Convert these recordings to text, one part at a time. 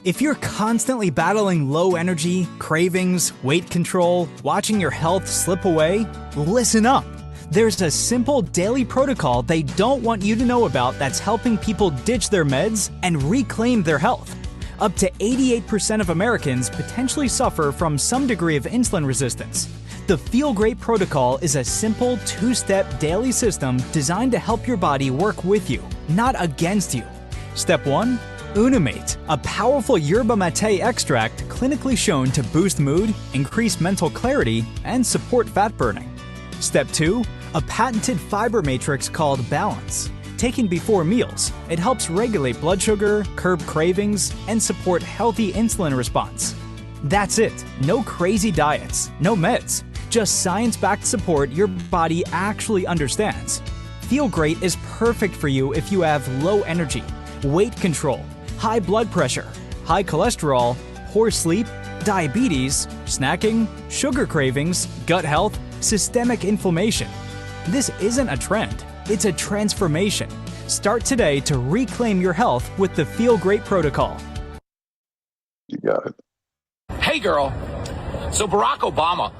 If you're constantly battling low energy, cravings, weight control, watching your health slip away, listen up. There's a simple daily protocol they don't want you to know about that's helping people ditch their meds and reclaim their health. Up to 88% of Americans potentially suffer from some degree of insulin resistance. The Feel Great protocol is a simple two-step daily system designed to help your body work with you, not against you. Step 1. Unimate, a powerful yerba mate extract clinically shown to boost mood, increase mental clarity, and support fat burning. Step 2. A patented fiber matrix called Balance. Taken before meals, it helps regulate blood sugar, curb cravings, and support healthy insulin response. That's it. No crazy diets, no meds, just science-backed support your body actually understands. Feel Great is perfect for you if you have low energy, weight control, high blood pressure, high cholesterol, poor sleep, diabetes, snacking, sugar cravings, gut health, systemic inflammation. This isn't a trend, it's a transformation. Start today to reclaim your health with the Feel Great protocol. You got it. Hey girl, so Barack Obama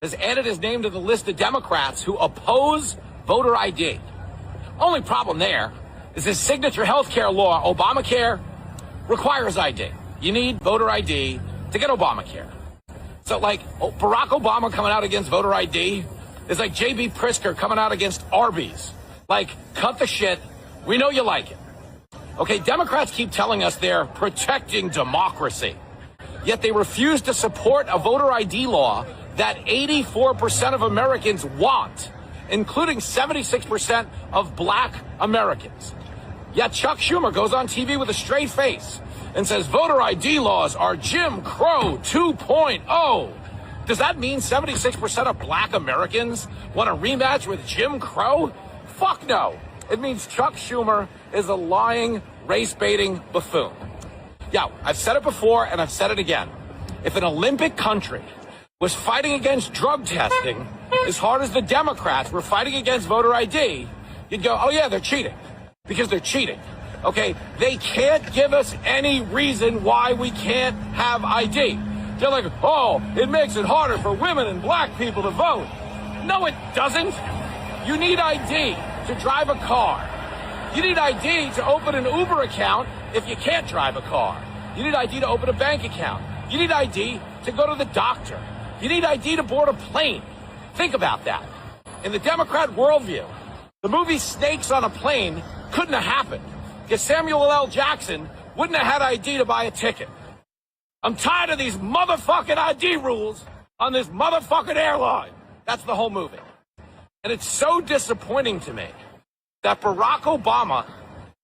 has added his name to the list of Democrats who oppose voter ID. Only problem there is his signature healthcare law, Obamacare, requires ID. You need voter ID to get Obamacare. So like Barack Obama coming out against voter ID is like J.B. Prisker coming out against Arby's. Like, cut the shit. We know you like it. Okay, Democrats keep telling us they're protecting democracy, yet they refuse to support a voter ID law that 84% of Americans want, including 76% of black Americans. Yet Chuck Schumer goes on TV with a straight face and says voter ID laws are Jim Crow 2.0. Does that mean 76% of black Americans want a rematch with Jim Crow? Fuck no. It means Chuck Schumer is a lying, race-baiting buffoon. Yeah, I've said it before and I've said it again. If an Olympic country was fighting against drug testing as hard as the Democrats were fighting against voter ID, you'd go, oh yeah, they're cheating. Because they're cheating. Okay, they can't give us any reason why we can't have ID. They're like, oh, it makes it harder for women and black people to vote. No, it doesn't. You need ID to drive a car. You need ID to open an Uber account if you can't drive a car. You need ID to open a bank account. You need ID to go to the doctor. You need ID to board a plane. Think about that. In the Democrat worldview, the movie Snakes on a Plane couldn't have happened because Samuel L. Jackson wouldn't have had ID to buy a ticket. I'm tired of these motherfucking ID rules on this motherfucking airline. That's the whole movie. And it's so disappointing to me that Barack Obama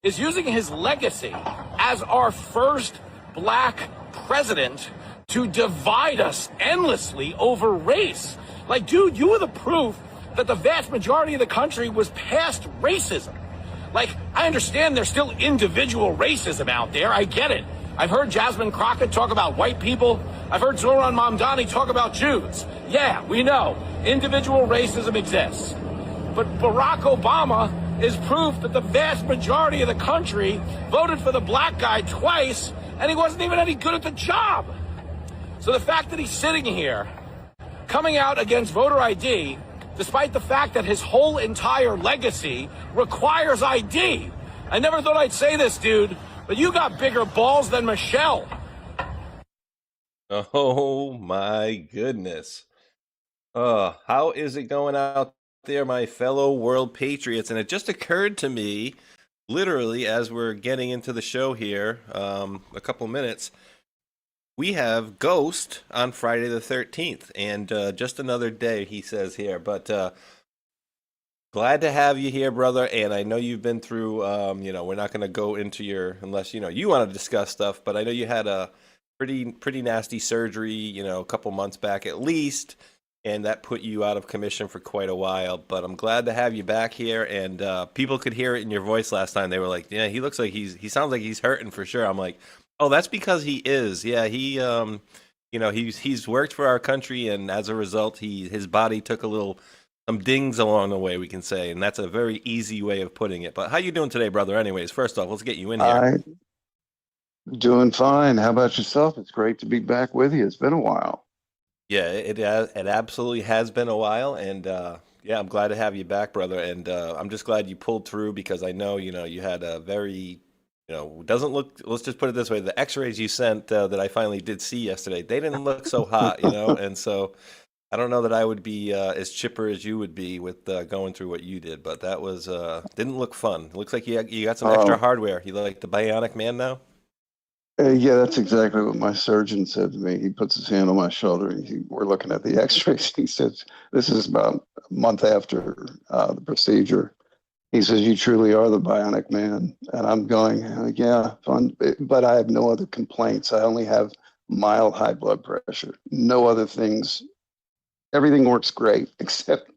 is using his legacy as our first black president to divide us endlessly over race. Like, dude, you were the proof that the vast majority of the country was past racism. Like, I understand there's still individual racism out there. I get it. I've heard Jasmine Crockett talk about white people. I've heard Zoran Mamdani talk about Jews. Yeah, we know individual racism exists. But Barack Obama is proof that the vast majority of the country voted for the black guy twice, and he wasn't even any good at the job. So the fact that he's sitting here, coming out against voter ID, despite the fact that his whole entire legacy requires ID. I never thought I'd say this, dude, but you got bigger balls than Michelle. Oh my goodness. How is it going out there, my fellow world patriots? And it just occurred to me, literally, as we're getting into the show here, a couple minutes, we have Ghost on Friday the 13th, and just another day, he says here. But glad to have you here, brother. And I know you've been through, we're not going to go into your, unless, you want to discuss stuff, but I know you had a pretty nasty surgery, a couple months back at least, and that put you out of commission for quite a while. But I'm glad to have you back here, and people could hear it in your voice last time. They were like, yeah, he looks like he sounds like he's hurting for sure. I'm like, oh, that's because he is. Yeah, he's worked for our country, and as a result, his body took some dings along the way, we can say, and that's a very easy way of putting it. But how you doing today, brother? Anyways, first off, let's get you in here. Doing fine. How about yourself? It's great to be back with you. It's been a while. Yeah, it absolutely has been a while, and yeah, I'm glad to have you back, brother. And I'm just glad you pulled through because I know you had a very doesn't look. Let's just put it this way: the X-rays you sent that I finally did see yesterday, they didn't look so hot, and so I don't know that I would be as chipper as you would be with going through what you did, but that was didn't look fun. It looks like you got some extra Oh, hardware. You like the Bionic Man now? yeah, that's exactly what my surgeon said to me. He puts his hand on my shoulder. We're looking at the X-rays. He says, "This is about a month after the procedure." He says, "You truly are the Bionic Man," and I'm going, "Yeah, fun," but I have no other complaints. I only have mild high blood pressure. No other things. Everything works great except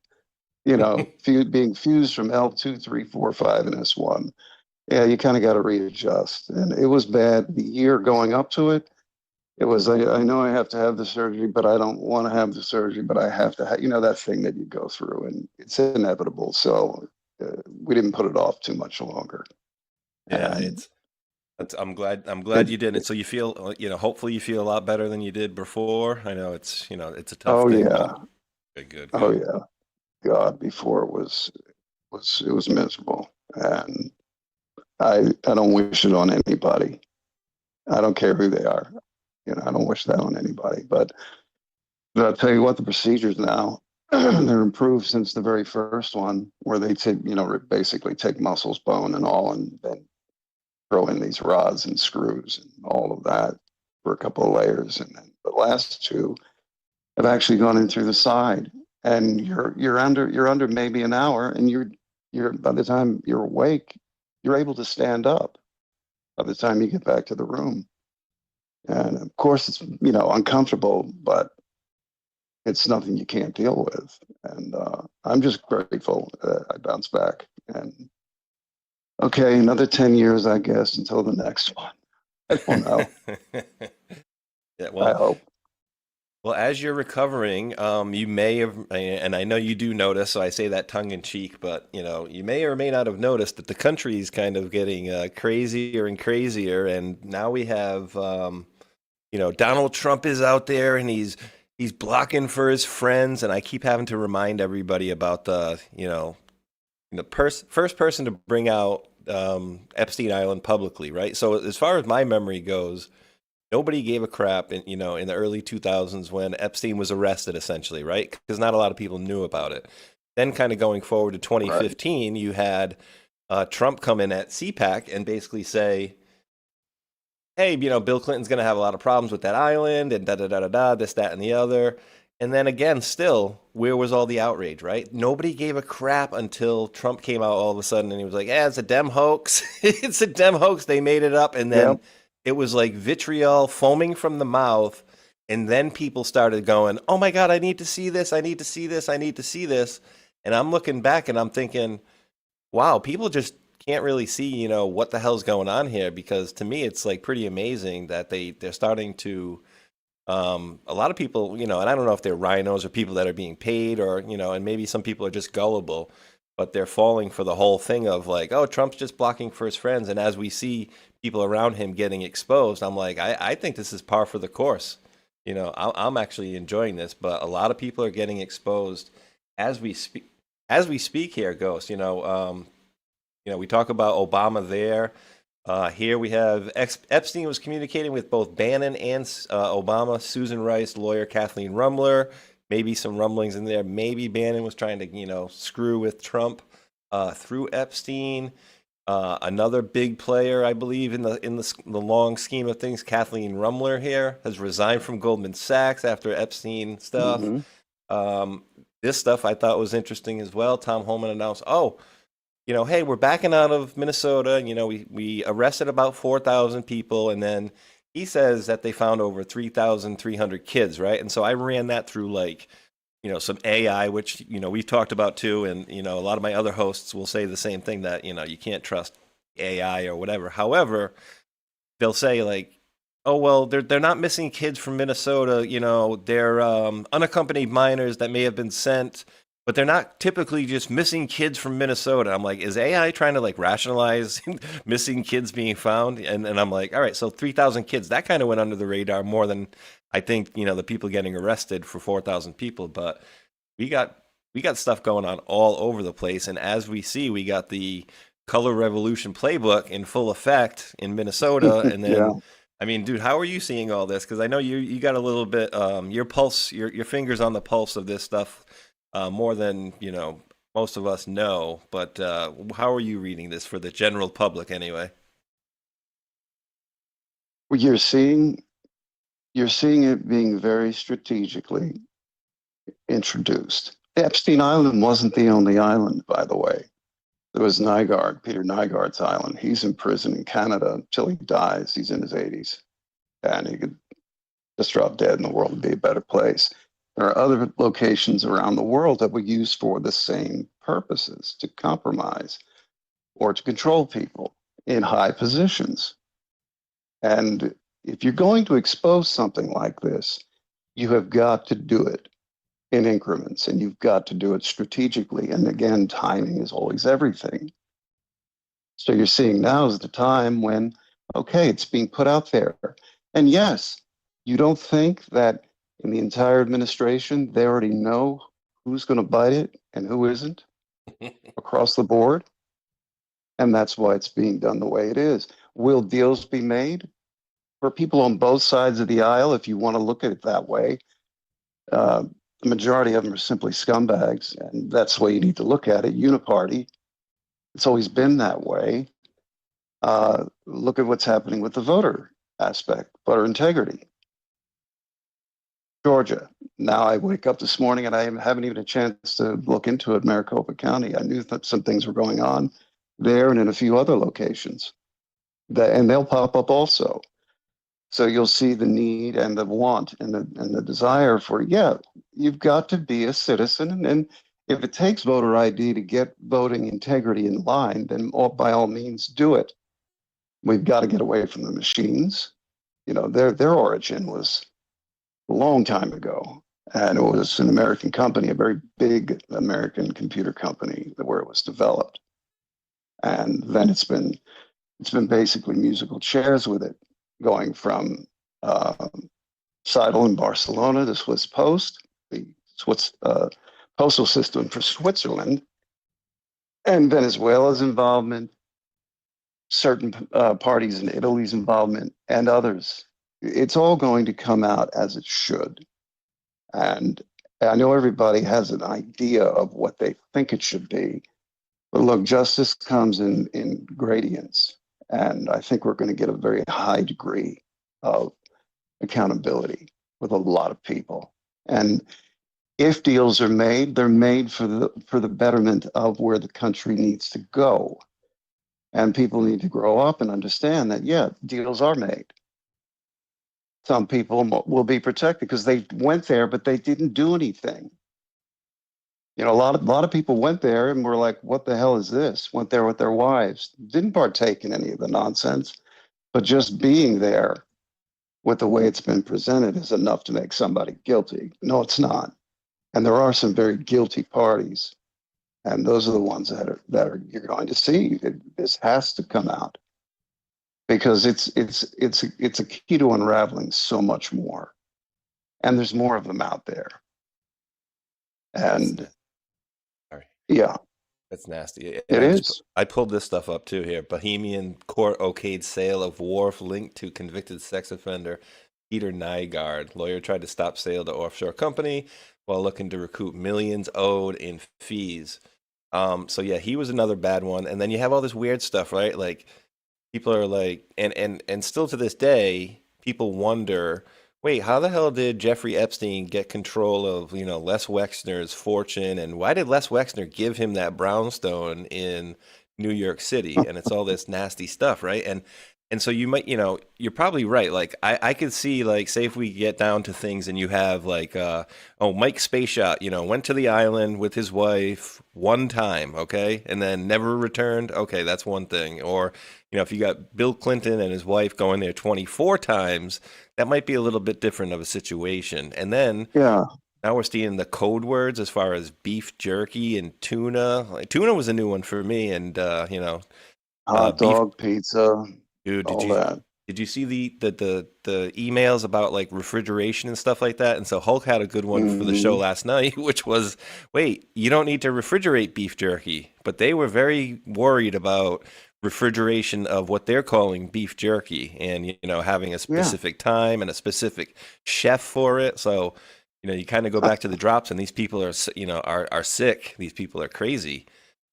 being fused from L2, 3, 4, 5, and S1. Yeah, you kind of got to readjust. And it was bad the year going up to it. It was, I know I have to have the surgery, but I don't want to have the surgery, but I have to have, that thing that you go through, and it's inevitable. So we didn't put it off too much longer. Yeah, And I'm glad it, you did it. So you feel hopefully you feel a lot better than you did before. I know it's a tough oh, thing, but yeah. good, good, Oh, good. yeah. God, before it was miserable. And I don't wish it on anybody. I don't care who they are. I don't wish that on anybody. But I'll tell you what, the procedures now, they're improved since the very first one, where they take, basically take muscles, bone, and all, and then throw in these rods and screws and all of that for a couple of layers. And then the last two have actually gone in through the side, and you're under maybe an hour, and you're by the time you're awake, you're able to stand up by the time you get back to the room. And of course, it's uncomfortable, but it's nothing you can't deal with. And I'm just grateful I bounced back. And okay, another 10 years, I guess, until the next one. I don't know. Yeah, I well, hope. well, as you're recovering, you may have, and I know you do notice, so I say that tongue in cheek, but you may or may not have noticed that the country is kind of getting crazier and crazier, and now we have, Donald Trump is out there and he's blocking for his friends, and I keep having to remind everybody about the first person to bring out Epstein Island publicly, right? So as far as my memory goes, nobody gave a crap in the early 2000s when Epstein was arrested, essentially, right? Because not a lot of people knew about it. Then, kind of going forward to Right. 2015, you had Trump come in at CPAC and basically say, "Hey, Bill Clinton's going to have a lot of problems with that island and da da da da da, this, that, and the other." And then again, still, where was all the outrage, right? Nobody gave a crap until Trump came out all of a sudden and he was like, "Yeah, it's a Dem hoax. It's a Dem hoax. They made it up." And then Yep. it was like vitriol foaming from the mouth. And then people started going, "Oh my God, I need to see this. I need to see this. I need to see this." And I'm looking back and I'm thinking, wow, people just can't really see, what the hell's going on here because to me it's like pretty amazing that they're starting to a lot of people, and I don't know if they're rhinos or people that are being paid or, and maybe some people are just gullible, but they're falling for the whole thing of like, oh, Trump's just blocking for his friends. And as we see people around him getting exposed, I'm like, I think this is par for the course. I'm actually enjoying this, but a lot of people are getting exposed as we speak. As we speak here, Ghost, we talk about Obama there. Here we have Epstein was communicating with both Bannon and Obama. Susan Rice, lawyer Kathleen Rumler. Maybe some rumblings in there. Maybe Bannon was trying to, screw with Trump through Epstein. Another big player, I believe, in the long scheme of things, Kathleen Rumler here has resigned from Goldman Sachs after Epstein stuff. Hmm. Um, this stuff I thought was interesting as well. Tom Homan announced, "Oh, hey, we're backing out of Minnesota. We arrested about 4,000 people, and then he says that they found over 3,300 kids, right?" And so I ran that through like, some AI, which we've talked about too, and a lot of my other hosts will say the same thing that you can't trust AI or whatever. However, they'll say like, "Oh well, they're not missing kids from Minnesota. They're unaccompanied minors that may have been sent." but they're not typically just missing kids from Minnesota. I'm like, is AI trying to like rationalize missing kids being found? And I'm like, all right, so 3,000 kids, that kind of went under the radar more than I think, the people getting arrested for 4,000 people. But we got stuff going on all over the place. And as we see, we got the Color Revolution playbook in full effect in Minnesota. And then, Yeah. I mean, dude, how are you seeing all this? Because I know you got a little bit, your pulse, your fingers on the pulse of this stuff more than, most of us know. But how are you reading this for the general public anyway? Well, you're seeing it being very strategically introduced. Epstein Island wasn't the only island, by the way. There was Peter Nygaard's island. He's in prison in Canada until he dies. He's in his 80s. And he could just drop dead and the world would be a better place. There are other locations around the world that were used for the same purposes, to compromise or to control people in high positions. And if you're going to expose something like this, you have got to do it in increments, and you've got to do it strategically. And again, timing is always everything. So you're seeing now is the time when, okay, it's being put out there. And yes, you don't think that in the entire administration, they already know who's going to bite it and who isn't across the board. And that's why it's being done the way it is. Will deals be made? For people on both sides of the aisle, if you want to look at it that way, the majority of them are simply scumbags, and that's the way you need to look at it. Uniparty, it's always been that way. Look at what's happening with the voter aspect, voter integrity. Georgia. Now I wake up this morning and I haven't even a chance to look into it, Maricopa County. I knew that some things were going on there and in a few other locations, and they'll pop up also. So you'll see the need and the want and the desire for, you've got to be a citizen. And if it takes voter ID to get voting integrity in line, then by all means do it. We've got to get away from the machines. Their origin was a long time ago. And it was an American company, a very big American computer company where it was developed. And then it's been basically musical chairs with it, going from Seidel in Barcelona, the Swiss Post, the Swiss postal system for Switzerland, and Venezuela's involvement, certain parties in Italy's involvement, and others. It's all going to come out as it should. And I know everybody has an idea of what they think it should be. But look, justice comes in gradients. And I think we're going to get a very high degree of accountability with a lot of people. And if deals are made, they're made for the betterment of where the country needs to go. And people need to grow up and understand that, deals are made. Some people will be protected because they went there, but they didn't do anything. A lot of people went there and were like, what the hell is this? Went there with their wives, didn't partake in any of the nonsense, but just being there with the way it's been presented is enough to make somebody guilty. No, it's not. And there are some very guilty parties. And those are the ones that are you're going to see. This has to come out because it's a key to unraveling so much more. And there's more of them out there. And yeah, that's nasty. It is. I pulled this stuff up too here. Bohemian court okayed sale of wharf linked to convicted sex offender Peter Nygaard. Lawyer tried to stop sale to offshore company while looking to recoup millions owed in fees. So yeah, he was another bad one. And then you have all this weird stuff, right? Like people are like, and still to this day, people wonder, wait, how the hell did Jeffrey Epstein get control of, Les Wexner's fortune? And why did Les Wexner give him that brownstone in New York City? And it's all this nasty stuff, right? And so you might, you're probably right. Like I could see, like, say if we get down to things and you have like, Mike Spaceshot, went to the island with his wife one time, okay, and then never returned. Okay, that's one thing. Or, if you got Bill Clinton and his wife going there 24 times, that might be a little bit different of a situation. And then, Now we're seeing the code words as far as beef jerky and tuna. Like, tuna was a new one for me, and Hot beef. dog, pizza, Dude, all that. did you see the emails about like refrigeration and stuff like that? And so Hulk had a good one for the show Hmm. last night, which was, wait, you don't need to refrigerate beef jerky. But they were very worried about refrigeration of what they're calling beef jerky, and having a Yeah. specific time and a specific chef for it. So, you kind of go back to the drops, and these people are sick. These people are crazy.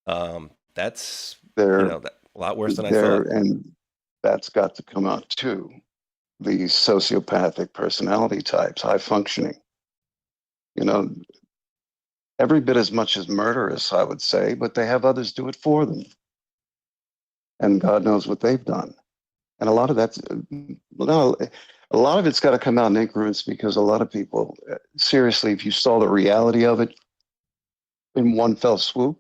That's They're a lot worse than I there, thought. and that's got to come out too. These sociopathic personality types, high functioning, you know, every bit as much as murderous, I would say, but they have others do it for them. And God knows what they've done. And a lot of that's, no, a lot of it's got to come out in increments because a lot of people, seriously, if you saw the reality of it in one fell swoop,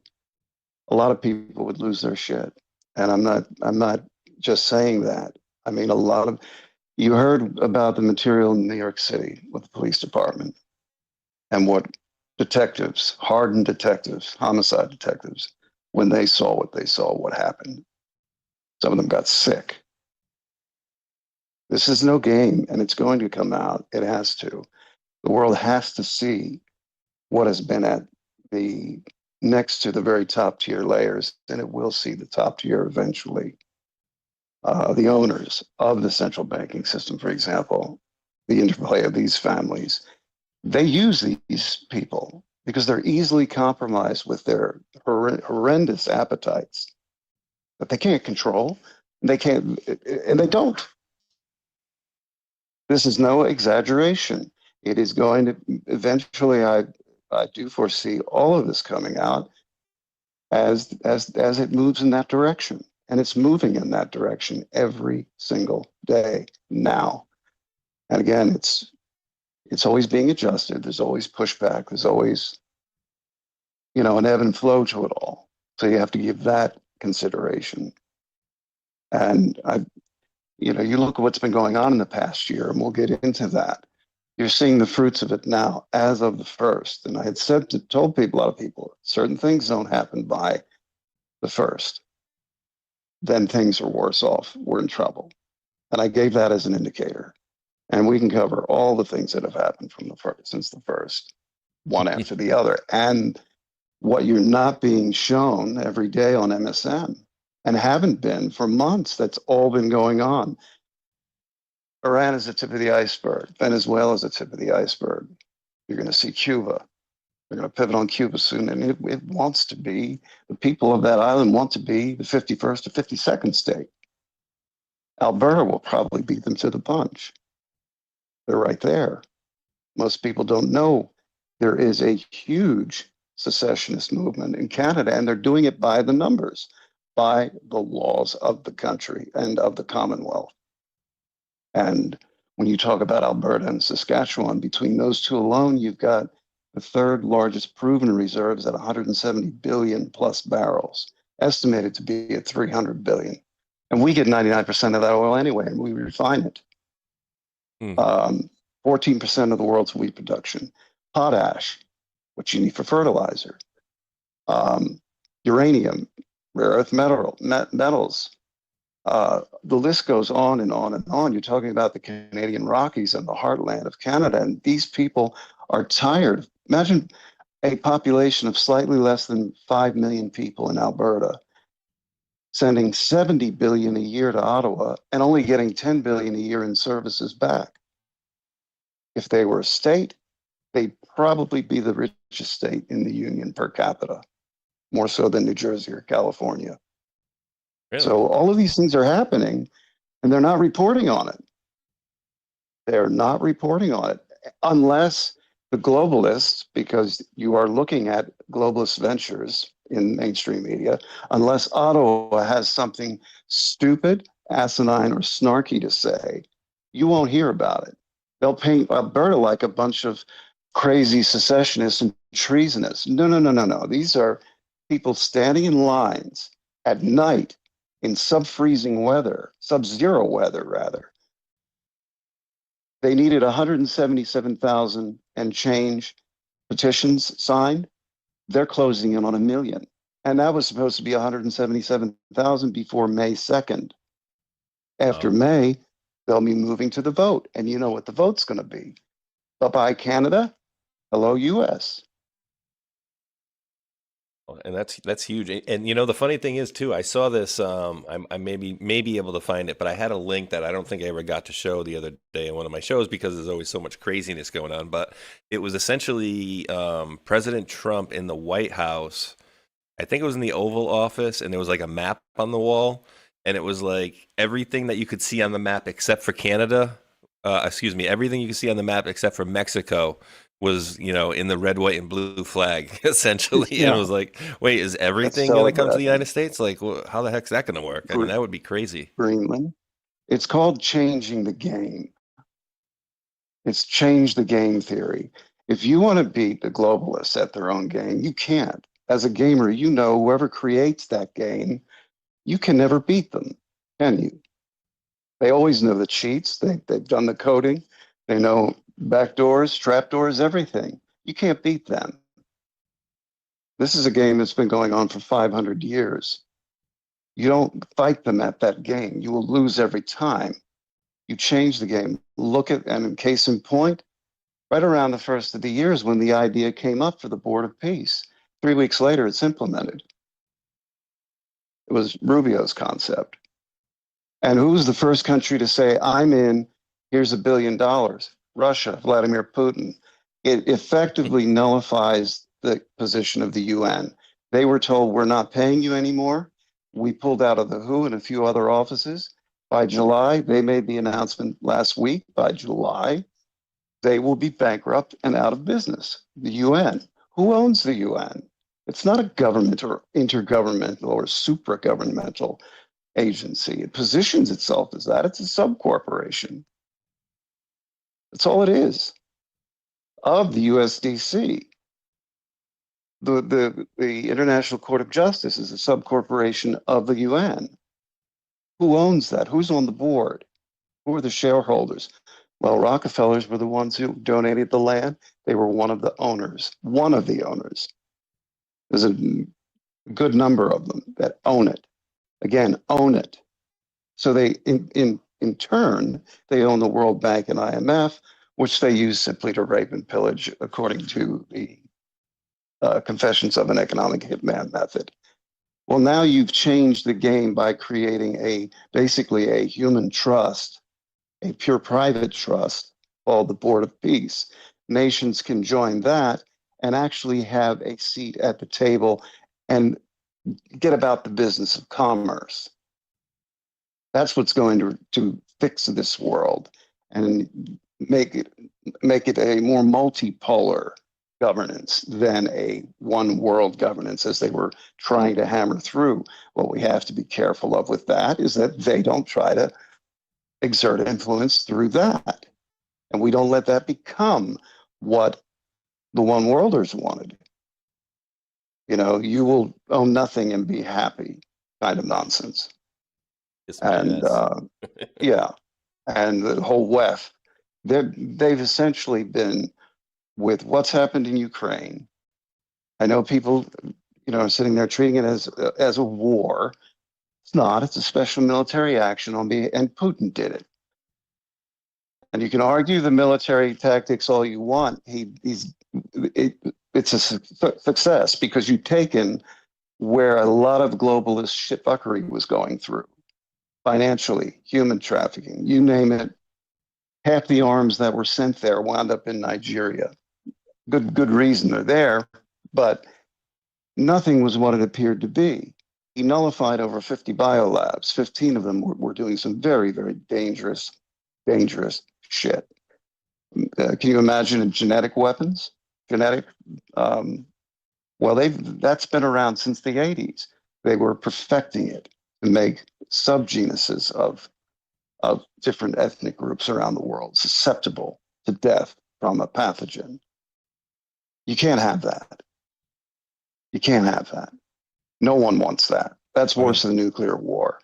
a lot of people would lose their shit. And I'm not just saying that. I mean, you heard about the material in New York City with the police department and what detectives, hardened detectives, homicide detectives, when they saw what they saw, what happened. Some of them got sick. This is no game, and it's going to come out. It has to. The world has to see what has been at the next to the very top tier layers, and it will see the top tier eventually. The owners of the central banking system, for example, the interplay of these families, they use these people because they're easily compromised with their horrendous appetites that they can't control. They can't, and they don't. This is no exaggeration. It is going to eventually. I do foresee all of this coming out as it moves in that direction, and it's moving in that direction every single day now. And again, it's always being adjusted. There's always pushback. There's always an ebb and flow to it all. So you have to give that consideration. And you look at what's been going on in the past year, and we'll get into that. You're seeing the fruits of it now as of the first. And I had told people, a lot of people, certain things don't happen by the first. Then things are worse off. We're in trouble. And I gave that as an indicator. And we can cover all the things that have happened from the first, since the first, one after the other. And what you're not being shown every day on MSN and haven't been for months, that's all been going on. Iran is the tip of the iceberg. Venezuela is the tip of the iceberg. You're going to see Cuba. They're going to pivot on Cuba soon. And it wants to be, the people of that island want to be the 51st or 52nd state. Alberta will probably beat them to the punch. They're right there. Most people don't know there is a huge secessionist movement in Canada, and they're doing it by the numbers, by the laws of the country and of the Commonwealth. And when you talk about Alberta and Saskatchewan, between those two alone, you've got the third largest proven reserves at 170 billion plus barrels, estimated to be at 300 billion. And we get 99% of that oil anyway, and we refine it. 14% of the world's wheat production. Potash, which you need for fertilizer. Uranium, rare earth metals. The list goes on and on and on. You're talking about the Canadian Rockies and the heartland of Canada, and these people are tired. Imagine a population of slightly less than 5 million people in Alberta sending 70 billion a year to Ottawa and only getting 10 billion a year in services back. If they were a state, they'd probably be the richest state in the union per capita, more so than New Jersey or California. Really? So all of these things are happening, and they're not reporting on it. They're not reporting on it unless the globalists, because you are looking at globalist ventures in mainstream media, unless Ottawa has something stupid, asinine, or snarky to say, you won't hear about it. They'll paint Alberta like a bunch of crazy secessionists and treasonous. No. These are people standing in lines at night in sub-freezing weather, sub-zero weather, rather. They needed 177,000 and change petitions signed, they're closing in on 1 million. And that was supposed to be 177,000 before May 2nd. After May, they'll be moving to the vote. And you know what the vote's going to be. Bye-bye, Canada. Hello, US. And that's huge. And you know, the funny thing is too, I saw this. I may be able to find it, but I had a link that I don't think I ever got to show the other day in one of my shows because there's always so much craziness going on. But it was essentially President Trump in the White House. I think it was in the Oval Office, and there was like a map on the wall, and it was like everything that you could see on the map except for Canada. Excuse me, everything you could see on the map except for Mexico was, you know, in the red, white, and blue flag, essentially. Yeah. And it was like, wait, is everything going to come to the United States? Like, how the heck's that going to work? I mean, that would be crazy. Greenland. It's called changing the game. It's change the game theory. If you want to beat the globalists at their own game, you can't. As a gamer, you know whoever creates that game, you can never beat them, can you? They always know the cheats. They've done the coding. They know backdoors, trapdoors, everything. You can't beat them. This is a game that's been going on for 500 years. You don't fight them at that game. You will lose every time. You change the game. Look at, and in case in point, right around the first of the year is when the idea came up for the Board of Peace. 3 weeks later, it's implemented. It was Rubio's concept. And who was the first country to say, I'm in, here's $1 billion? Russia, Vladimir Putin. It effectively nullifies the position of the UN. They were told, we're not paying you anymore. We pulled out of the WHO and a few other offices. By July, they made the announcement last week, by July, they will be bankrupt and out of business. The UN. Who owns the UN? It's not a government or intergovernmental or supragovernmental agency. It positions itself as that. It's a subcorporation. That's all it is. Of the USDC. The International Court of Justice is a subcorporation of the UN. Who owns that? Who's on the board? Who are the shareholders? Well, Rockefellers were the ones who donated the land. They were one of the owners. One of the owners. There's a good number of them that own it. Again, own it. So they, in turn, they own the World Bank and IMF, which they use simply to rape and pillage, according to the Confessions of an Economic Hitman method. Well, now you've changed the game by creating basically a human trust, a pure private trust called the Board of Peace. Nations can join that and actually have a seat at the table and get about the business of commerce. That's what's going to fix this world and make it a more multipolar governance than a one world governance, as they were trying to hammer through. What we have to be careful of with that is that they don't try to exert influence through that. And we don't let that become what the one worlders wanted. You know, you will own nothing and be happy kind of nonsense. And yeah, and the whole West, they've essentially been with what's happened in Ukraine. I know people, you know, are sitting there treating it as a war. It's not. It's a special military action and Putin did it. And you can argue the military tactics all you want. It's a success because you've taken where a lot of globalist shitfuckery was going through, financially, human trafficking, you name it. Half the arms that were sent there wound up in Nigeria. Good reason they're there, but nothing was what it appeared to be. He nullified over 50 biolabs. 15 of them were doing some very, very dangerous shit. Can you imagine genetic weapons? Well, that's been around since the 80s. They were perfecting it to make subgenuses of different ethnic groups around the world susceptible to death from a pathogen. You can't have that. You can't have that. No one wants that. That's worse than nuclear war.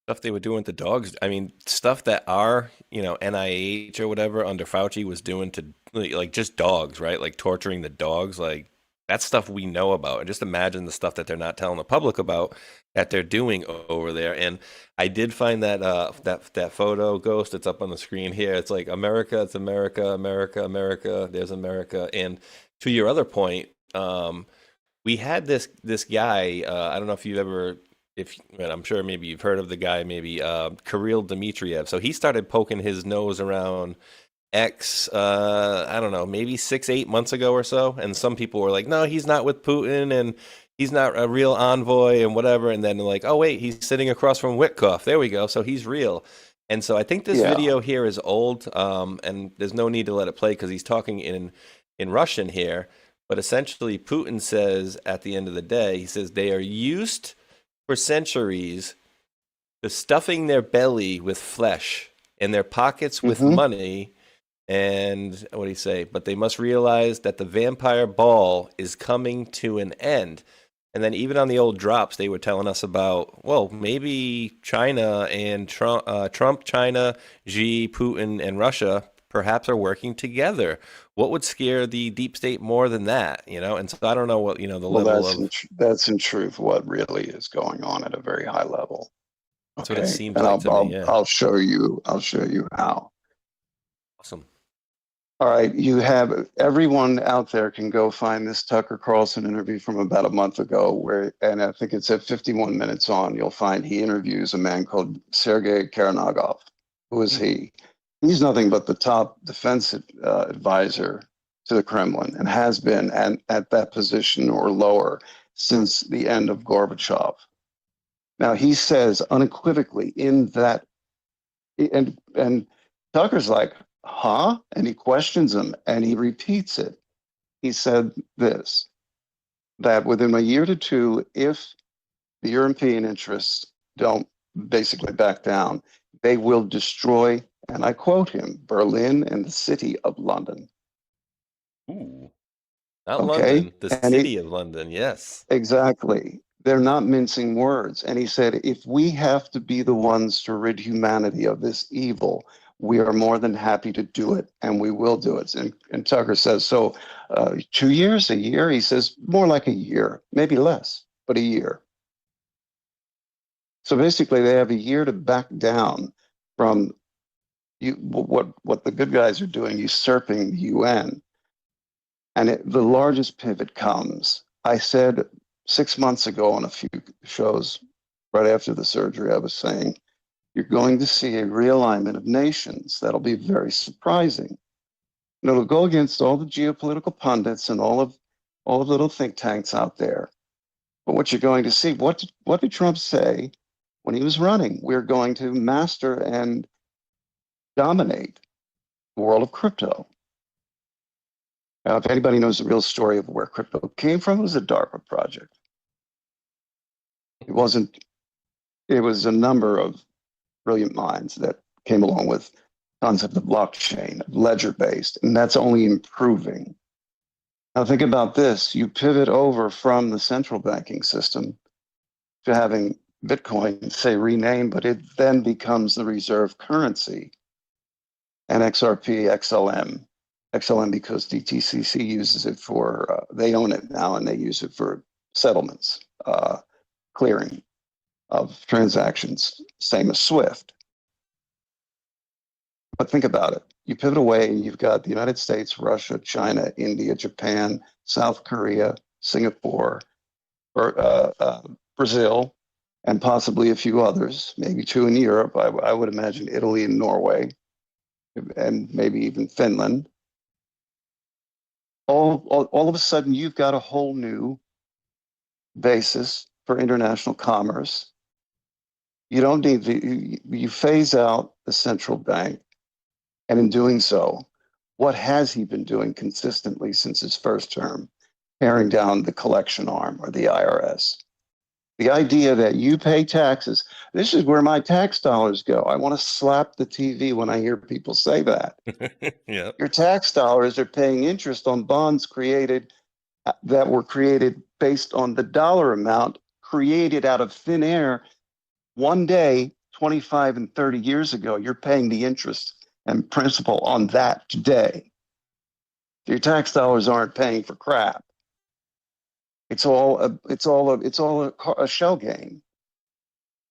Stuff they were doing to dogs. I mean, stuff that our, NIH or whatever under Fauci was doing to like just dogs, right? Like torturing the dogs. Like that's stuff we know about. And just imagine the stuff that they're not telling the public about that they're doing over there. And I did find that that photo, Ghost. It's up on the screen here. It's like America. It's America. America. America. There's America. And to your other point, we had this guy. I don't know if you've ever. And I'm sure maybe you've heard of the guy, maybe Kirill Dmitriev. So he started poking his nose around I don't know, maybe 6-8 months ago or so. And some people were like, no, he's not with Putin and he's not a real envoy and whatever. And then they're like, oh, wait, he's sitting across from Witkoff. There we go. So he's real. And so I think this video here is old, and there's no need to let it play because he's talking in Russian here. But essentially, Putin says at the end of the day, he says they are used for centuries to stuffing their belly with flesh and their pockets with money. And what do you say? But they must realize that the vampire ball is coming to an end. And then even on the old drops, they were telling us about, well, maybe China and Trump, China, Xi, Putin, and Russia perhaps are working together. What would scare the deep state more than that, And so I don't know what, the level of... That's in truth what really is going on at a very high level. That's what it seems and like to me, yeah. I'll show you how. Awesome. All right, you have everyone out there can go find this Tucker Carlson interview from about a month ago, and I think it's at 51 minutes on. You'll find he interviews a man called Sergei Karnagov. Who is he? He's nothing but the top defense advisor to the Kremlin and has been at that position or lower since the end of Gorbachev. Now he says unequivocally in that, and Tucker's like, huh? And he questions him and he repeats it. He said this, that within a year to two, if the European interests don't basically back down, they will destroy, and I quote him, Berlin and the city of London. Ooh, not London, the city of London, yes. Exactly. They're not mincing words. And he said, if we have to be the ones to rid humanity of this evil, we are more than happy to do it, and we will do it. And Tucker says, so 2 years, a year? He says, more like a year, maybe less, but a year. So basically, they have a year to back down from what the good guys are doing, usurping the UN. And the largest pivot comes. I said 6 months ago on a few shows, right after the surgery, I was saying, you're going to see a realignment of nations that'll be very surprising. And it'll go against all the geopolitical pundits and all of the little think tanks out there. But what you're going to see, what did Trump say when he was running? We're going to master and dominate the world of crypto. Now, if anybody knows the real story of where crypto came from, it was a DARPA project. It was a number of brilliant minds that came along with concept of blockchain, ledger-based, and that's only improving. Now think about this. You pivot over from the central banking system to having Bitcoin, say, renamed, but it then becomes the reserve currency. And XRP, XLM because DTCC uses it for, they own it now, and they use it for settlements, clearing of transactions, same as SWIFT. But think about it. You pivot away and you've got the United States, Russia, China, India, Japan, South Korea, Singapore, Brazil, and possibly a few others, maybe two in Europe. I would imagine Italy and Norway, and maybe even Finland. All of a sudden, you've got a whole new basis for international commerce. You don't need you phase out the central bank. And in doing so, what has he been doing consistently since his first term? Tearing down the collection arm, or the IRS. The idea that you pay taxes, this is where my tax dollars go. I want to slap the TV when I hear people say that. Yep. Your tax dollars are paying interest on bonds that were created based on the dollar amount created out of thin air one day 25 and 30 years ago, you're paying the interest and principal on that today. Your tax dollars aren't paying for crap. It's all a shell game.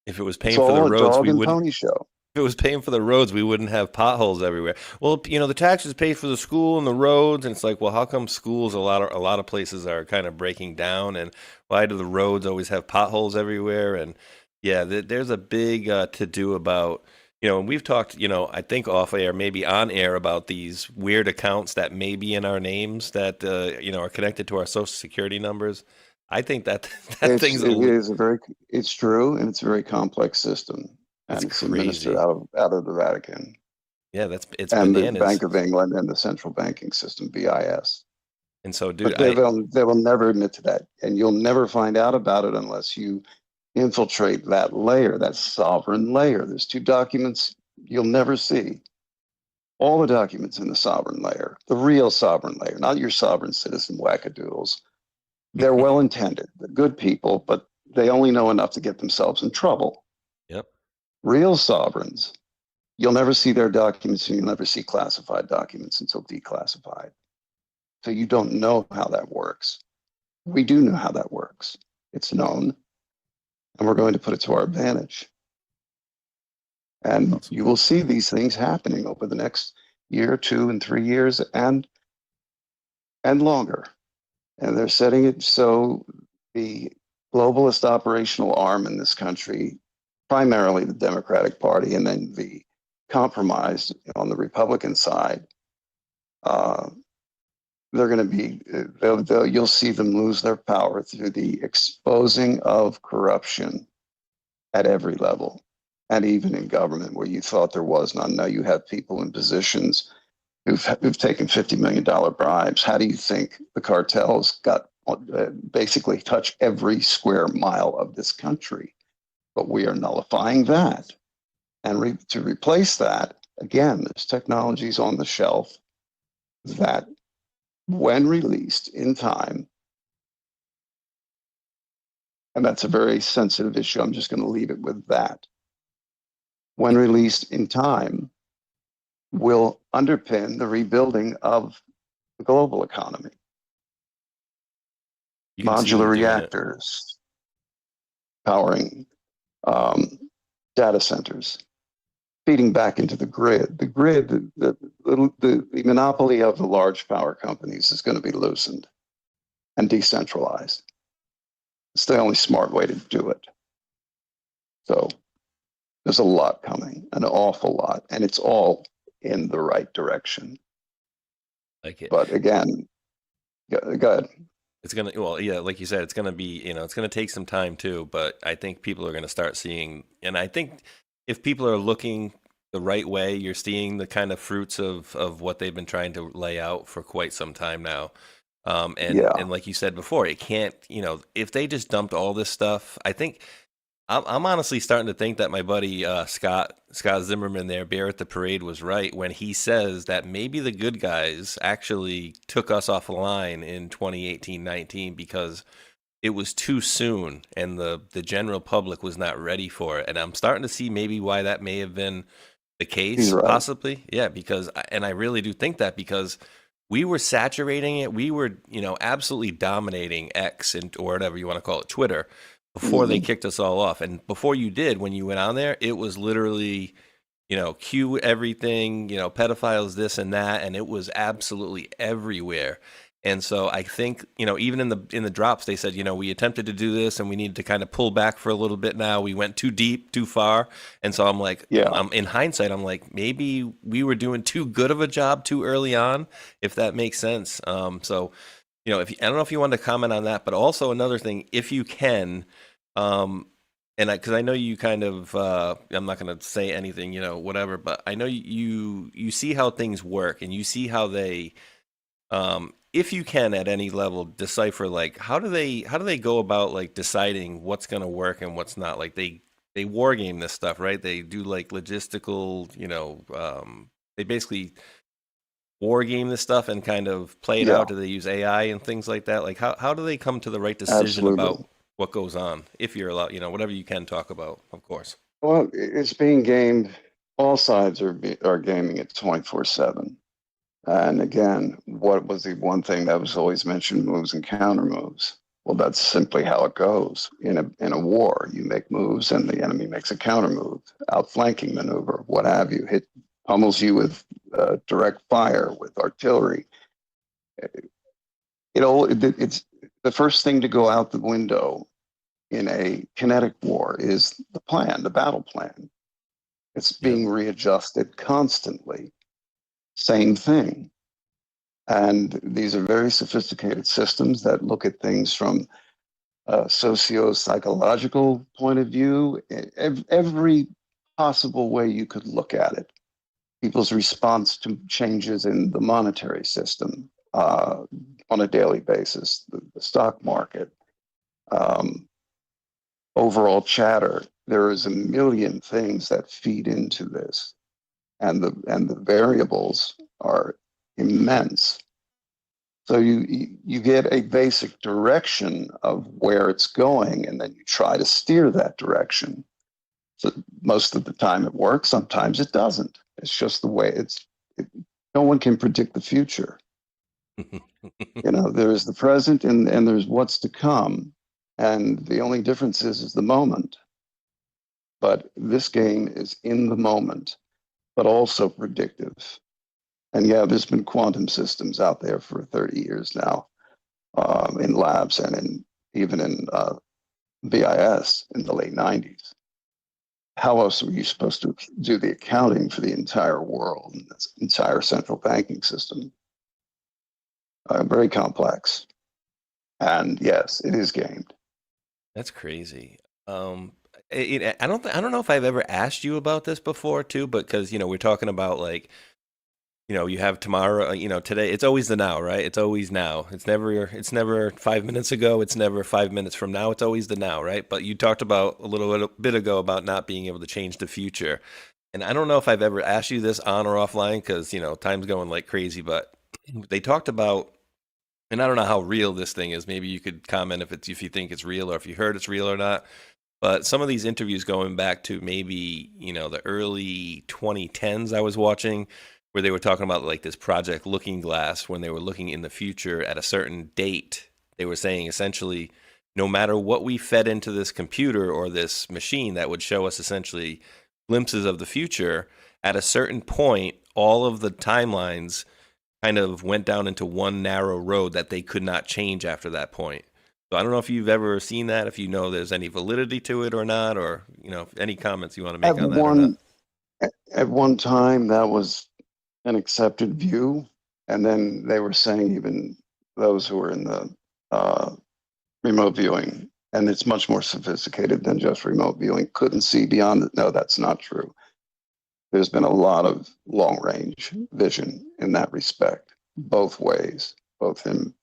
If it was It's paying for the all a roads, dog we and wouldn't. pony show. If it was paying for the roads, we wouldn't have potholes everywhere. Well, you know, the taxes pay for the school and the roads, and it's like, well, how come schools a lot of places are kind of breaking down, and why do the roads always have potholes everywhere? And yeah, there's a big to do about, you know, and we've talked, you know, I think off air, maybe on air, about these weird accounts that may be in our names that you know, are connected to our social security numbers. I think that It's true, and it's a very complex system, it's and it's administered crazy. out of the Vatican Yeah, it's and the bananas. Bank of England and the central banking system, BIS. And so, dude, But they will never admit to that, and you'll never find out about it unless you infiltrate that layer, that sovereign layer. There's two documents you'll never see. All the documents in the sovereign layer, the real sovereign layer, not your sovereign citizen wackadoodles. They're well intended, they're good people, but they only know enough to get themselves in trouble. Yep. Real sovereigns, you'll never see their documents, and you'll never see classified documents until declassified. So you don't know how that works. We do know how that works. It's known, and we're going to put it to our advantage. And you will see these things happening over the next year, 2 and 3 years, and longer. And they're setting it so the globalist operational arm in this country, primarily the Democratic Party, and then the compromised on the Republican side, they're going to be, you'll see them lose their power through the exposing of corruption at every level, and even in government where you thought there was none. Now you have people in positions who've taken $50 million bribes. How do you think the cartels got basically touch every square mile of this country? But we are nullifying that. And to replace that, again, there's technologies on the shelf that, when released in time, and that's a very sensitive issue, I'm just going to leave it with that. When released in time, will underpin the rebuilding of the global economy. Modular reactors, powering data centers, feeding back into the grid. The grid, the monopoly of the large power companies is going to be loosened and decentralized. It's the only smart way to do it. So there's a lot coming, an awful lot, and it's all in the right direction. Like it. But again, go ahead. It's gonna, well, yeah, like you said, it's gonna be, you know, it's gonna take some time too. But I think people are gonna start seeing, and I think if people are looking the right way, you're seeing the kind of fruits of what they've been trying to lay out for quite some time now. And like you said before, it can't, you know, if they just dumped all this stuff, I think I'm honestly starting to think that my buddy Scott Zimmerman there, Bear at the Parade, was right when he says that maybe the good guys actually took us off the line in 2018-19 because it was too soon and the general public was not ready for it. And I'm starting to see maybe why that may have been the case, right. Possibly. Yeah, because, and I really do think that because we were saturating it. We were, you know, absolutely dominating X or whatever you want to call it, Twitter, before they kicked us all off. And before you did, when you went on there, it was literally, you know, cue everything, you know, pedophiles, this and that, and it was absolutely everywhere. And so I think, you know, even in the drops, they said, you know, we attempted to do this and we needed to kind of pull back for a little bit now. We went too deep, too far. And so I'm like, in hindsight, I'm like, maybe we were doing too good of a job too early on, if that makes sense. So, you know, I don't know if you wanted to comment on that, but also another thing, if you can, and because I know you kind of, I'm not going to say anything, you know, whatever, but I know you see how things work and you see how they, if you can at any level decipher, like, how do they go about like deciding what's going to work and what's not? Like they war game this stuff, right? They do like logistical, you know, they basically war game this stuff and kind of play it out. Do they use AI and things like that? Like how do they come to the right decision about what goes on? If you're allowed, you know, whatever you can talk about, of course. Well, it's being gamed. All sides are gaming it 24/7. And again, what was the one thing that was always mentioned? Moves and counter moves. Well, that's simply how it goes in a war. You make moves, and the enemy makes a counter move, outflanking maneuver, what have you. Hit pummels you with direct fire, with artillery. It's the first thing to go out the window in a kinetic war is the plan, the battle plan. It's Yep. being readjusted constantly. Same thing. And these are very sophisticated systems that look at things from a socio-psychological point of view, every possible way you could look at it. People's response to changes in the monetary system on a daily basis, the stock market, um, overall chatter. There is a million things that feed into this, and the variables are immense. So you get a basic direction of where it's going, and then you try to steer that direction. So most of the time it works. Sometimes it doesn't. It's just the way no one can predict the future. There's the present and there's what's to come, and the only difference is the moment. But this game is in the moment, but also predictive. And yeah, there's been quantum systems out there for 30 years now, in labs and even in BIS in the late 90s. How else were you supposed to do the accounting for the entire world and this entire central banking system? Very complex. And yes, it is gamed. That's crazy. I don't know if I've ever asked you about this before too, but because we're talking about like you have tomorrow, today. It's always the now, right? It's always now. It's never 5 minutes ago. It's never 5 minutes from now. It's always the now, right? But you talked about a little bit ago about not being able to change the future, and I don't know if I've ever asked you this on or offline because time's going like crazy. But they talked about, and I don't know how real this thing is. Maybe you could comment if you think it's real or if you heard it's real or not. But some of these interviews going back to maybe, the early 2010s I was watching, where they were talking about like this project Looking Glass, when they were looking in the future at a certain date. They were saying essentially, no matter what we fed into this computer or this machine that would show us essentially glimpses of the future, at a certain point, all of the timelines kind of went down into one narrow road that they could not change after that point. So I don't know if you've ever seen that, if there's any validity to it or not, or any comments you want to At make on that or not. at one time, that was an accepted view, and then they were saying even those who were in the remote viewing, and it's much more sophisticated than just remote viewing, couldn't see beyond it. No, that's not true. There's been a lot of long range vision in that respect, both ways, both in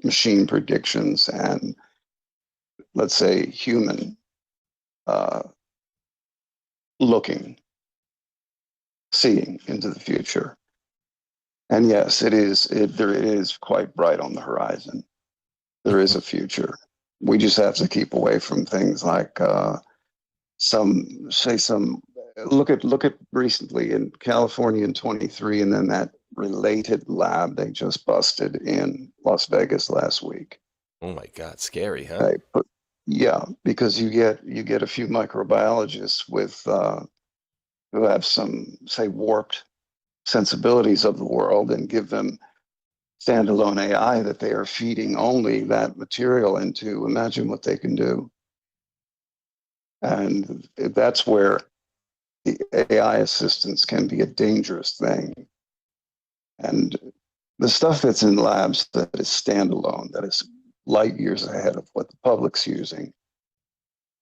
machine predictions and, let's say, human uh, looking, seeing into the future. And yes, there is quite bright on the horizon. There is a future. We just have to keep away from things like some look at recently in California in 23, and then that related lab they just busted in Las Vegas last week. Oh my God, scary, huh? Yeah, because you get a few microbiologists with who have some, say, warped sensibilities of the world, and give them standalone AI that they are feeding only that material into. Imagine what they can do. And that's where the AI assistance can be a dangerous thing. And the stuff that's in labs that is standalone, that is light years ahead of what the public's using,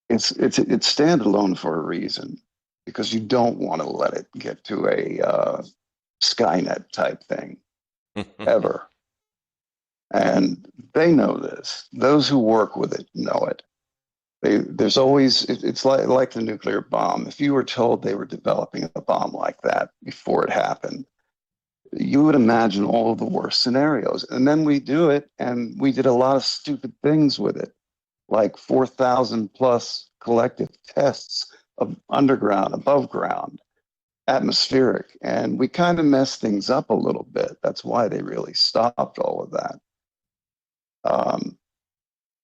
it's standalone for a reason, because you don't want to let it get to a Skynet type thing ever. And they know this. Those who work with it know it. There's always, it's like the nuclear bomb. If you were told they were developing a bomb like that before it happened, you would imagine all of the worst scenarios. And then we do it, and we did a lot of stupid things with it, like 4,000 plus collective tests underground, above ground, atmospheric, and we kind of messed things up a little bit. That's why they really stopped all of that. Um,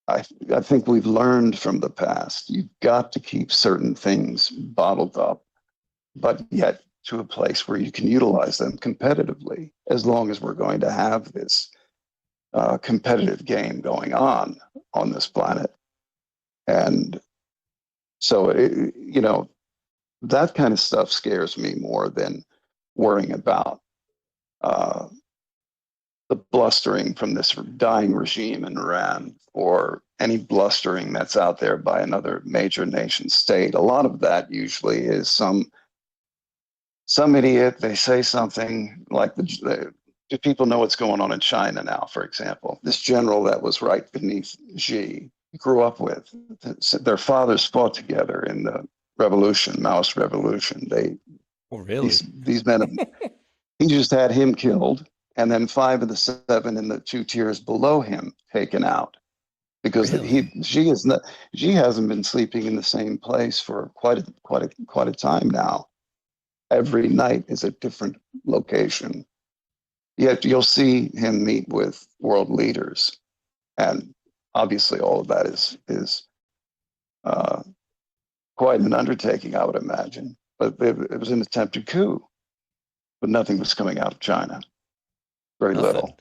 I think we've learned from the past. You've got to keep certain things bottled up, but yet to a place where you can utilize them competitively, as long as we're going to have this competitive game going on this planet. And so, that kind of stuff scares me more than worrying about uh, the blustering from this dying regime in Iran, or any blustering that's out there by another major nation state. A lot of that usually is some idiot. They say something like, do people know what's going on in China now, for example? This general that was right beneath Xi, grew up with, their fathers fought together in the revolution, Maoist revolution. Oh, really? These men, he just had him killed, and then 5 of the 7 in the 2 tiers below him taken out, because Really? Xi hasn't been sleeping in the same place for quite a time now. Every night is a different location. Yet you'll see him meet with world leaders, and obviously all of that is quite an undertaking, I would imagine. But it was an attempted coup, but nothing was coming out of China. Very Nothing. little.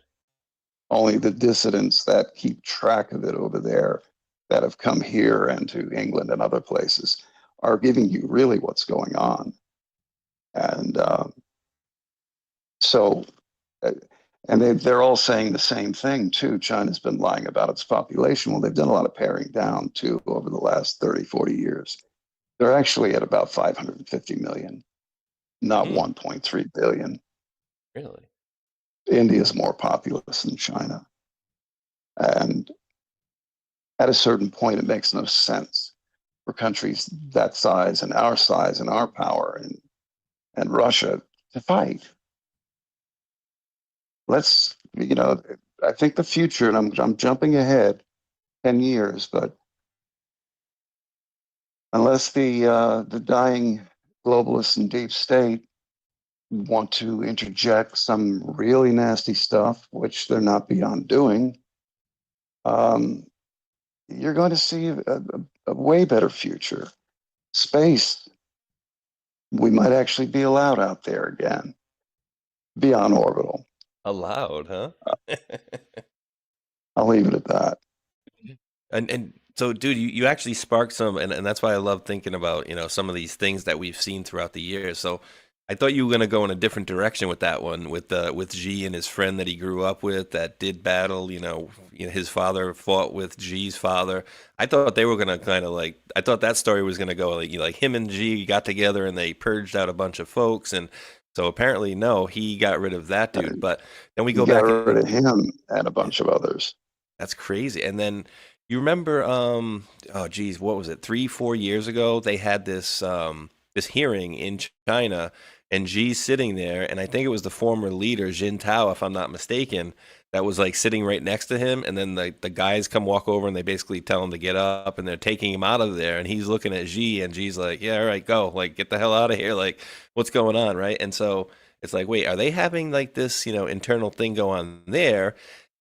Only the dissidents that keep track of it over there, that have come here and to England and other places, are giving you really what's going on. And so, and they're all saying the same thing too. China's been lying about its population. Well, they've done a lot of paring down too over the last 30, 40 years. They're actually at about 550 million, not 1.3 billion. Really? India is more populous than China. And at a certain point, it makes no sense for countries that size and our power and Russia to fight. Let's, I think the future, and I'm jumping ahead 10 years, but unless the dying globalists in deep state want to interject some really nasty stuff, which they're not beyond doing, you're going to see a way better future. Space, we might actually be allowed out there again, beyond orbital. Allowed, huh? I'll leave it at that. And so, dude, you actually sparked some, and that's why I love thinking about, some of these things that we've seen throughout the years. So I thought you were gonna go in a different direction with that one, with Xi and his friend that he grew up with that did battle. His father fought with Xi's father. I thought they were gonna kind of I thought that story was gonna go like him and Xi got together and they purged out a bunch of folks, and so apparently no, he got rid of that dude. But then we go Got back rid of him and a bunch of others. That's crazy. And then you remember, oh geez, what was it? 3, 4 years ago, they had this hearing in China, and Xi's sitting there, and I think it was the former leader Jintao, if I'm not mistaken, that was sitting right next to him. And then the guys come walk over, and they basically tell him to get up, and they're taking him out of there. And he's looking at Xi, and Xi's like, "Yeah, all right, go, get the hell out of here, what's going on, right?" And so it's like, wait, are they having this internal thing go on there?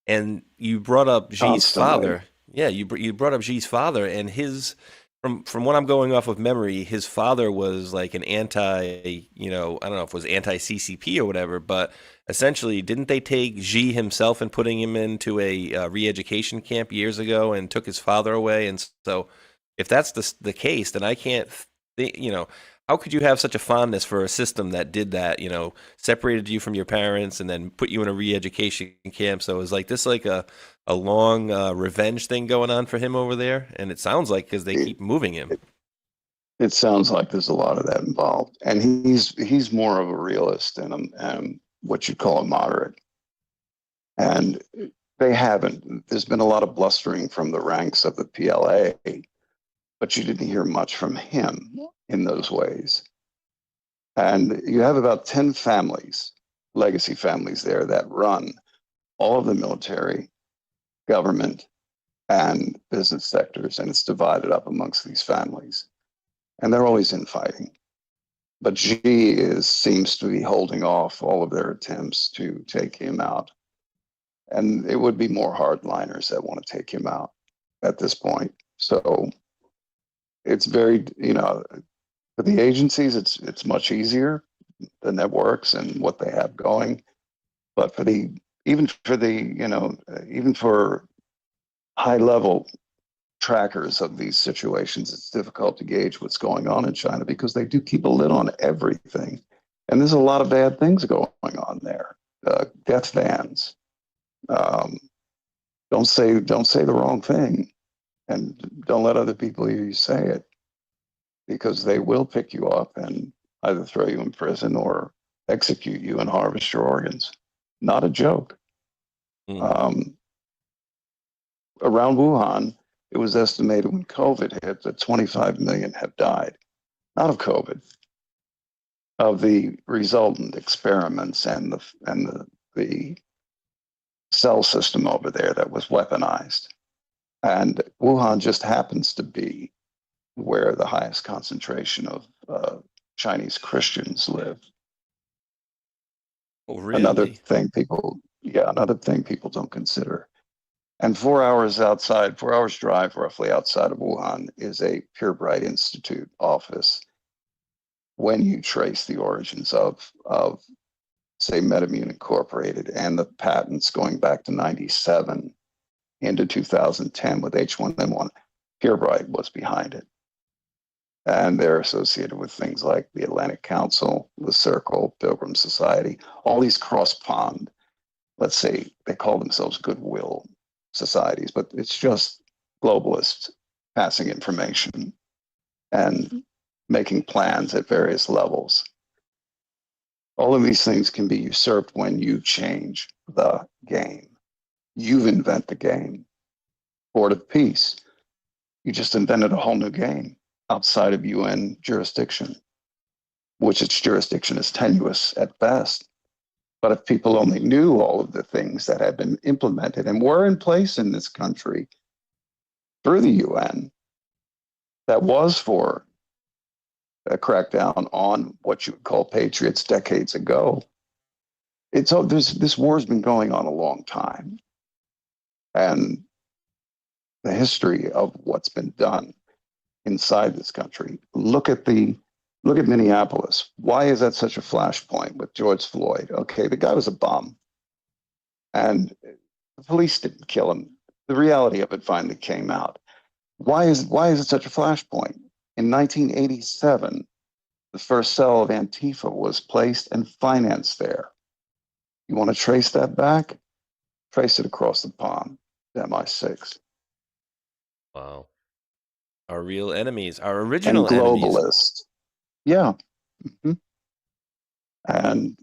And you brought up Xi's father. Yeah, you brought up Xi's father, and from what I'm going off of memory, his father was an anti, I don't know if it was anti-CCP or whatever, but essentially, didn't they take Xi himself and putting him into a re-education camp years ago and took his father away? And so, if that's the case, then I can't think, how could you have such a fondness for a system that did that, separated you from your parents and then put you in a re-education camp? So is this a long revenge thing going on for him over there? And it sounds like because they keep moving him. It sounds like there's a lot of that involved. And he's more of a realist and what you'd call a moderate. And they haven't. There's been a lot of blustering from the ranks of the PLA, but you didn't hear much from him in those ways. And you have about 10 families, legacy families there, that run all of the military, government, and business sectors, and it's divided up amongst these families. and they're always infighting. But seems to be holding off all of their attempts to take him out. And it would be more hardliners that want to take him out at this point. So it's very, for the agencies, it's much easier, the networks and what they have going. But even for high level trackers of these situations, it's difficult to gauge what's going on in China because they do keep a lid on everything. And there's a lot of bad things going on there. Death bans. Don't say the wrong thing, and don't let other people hear you say it, because they will pick you up and either throw you in prison or execute you and harvest your organs. Not a joke. Around Wuhan, it was estimated when COVID hit that 25 million have died, not of COVID, of the resultant experiments and the cell system over there that was weaponized. And Wuhan just happens to be where the highest concentration of Chinese Christians live. Oh, really? Another thing people don't consider. And 4 hours drive roughly outside of Wuhan is a Pure Bright Institute office. When you trace the origins of say MedImmune Incorporated and the patents going back to 97 into 2010 with H1N1, Pure Bright was behind it. And they're associated with things like the Atlantic Council, the Circle, Pilgrim Society, all these cross-pond, let's say they call themselves goodwill societies, but it's just globalists passing information and making plans at various levels. All of these things can be usurped when you change the game. You've invented the game. Board of Peace, you just invented a whole new game outside of UN jurisdiction, which its jurisdiction is tenuous at best. But if people only knew all of the things that had been implemented and were in place in this country through the UN, that was for a crackdown on what you would call patriots decades ago. This war has been going on a long time. And the history of what's been done inside this country. Look at Minneapolis. Why is that such a flashpoint with George Floyd? Okay, the guy was a bum, and the police didn't kill him. The reality of it finally came out. Why is it such a flashpoint? In 1987, the first cell of Antifa was placed and financed there. You want to trace that back? Trace it across the pond, MI6. Wow. Our real enemies, our And original enemies. globalists. Yeah. Mhm. And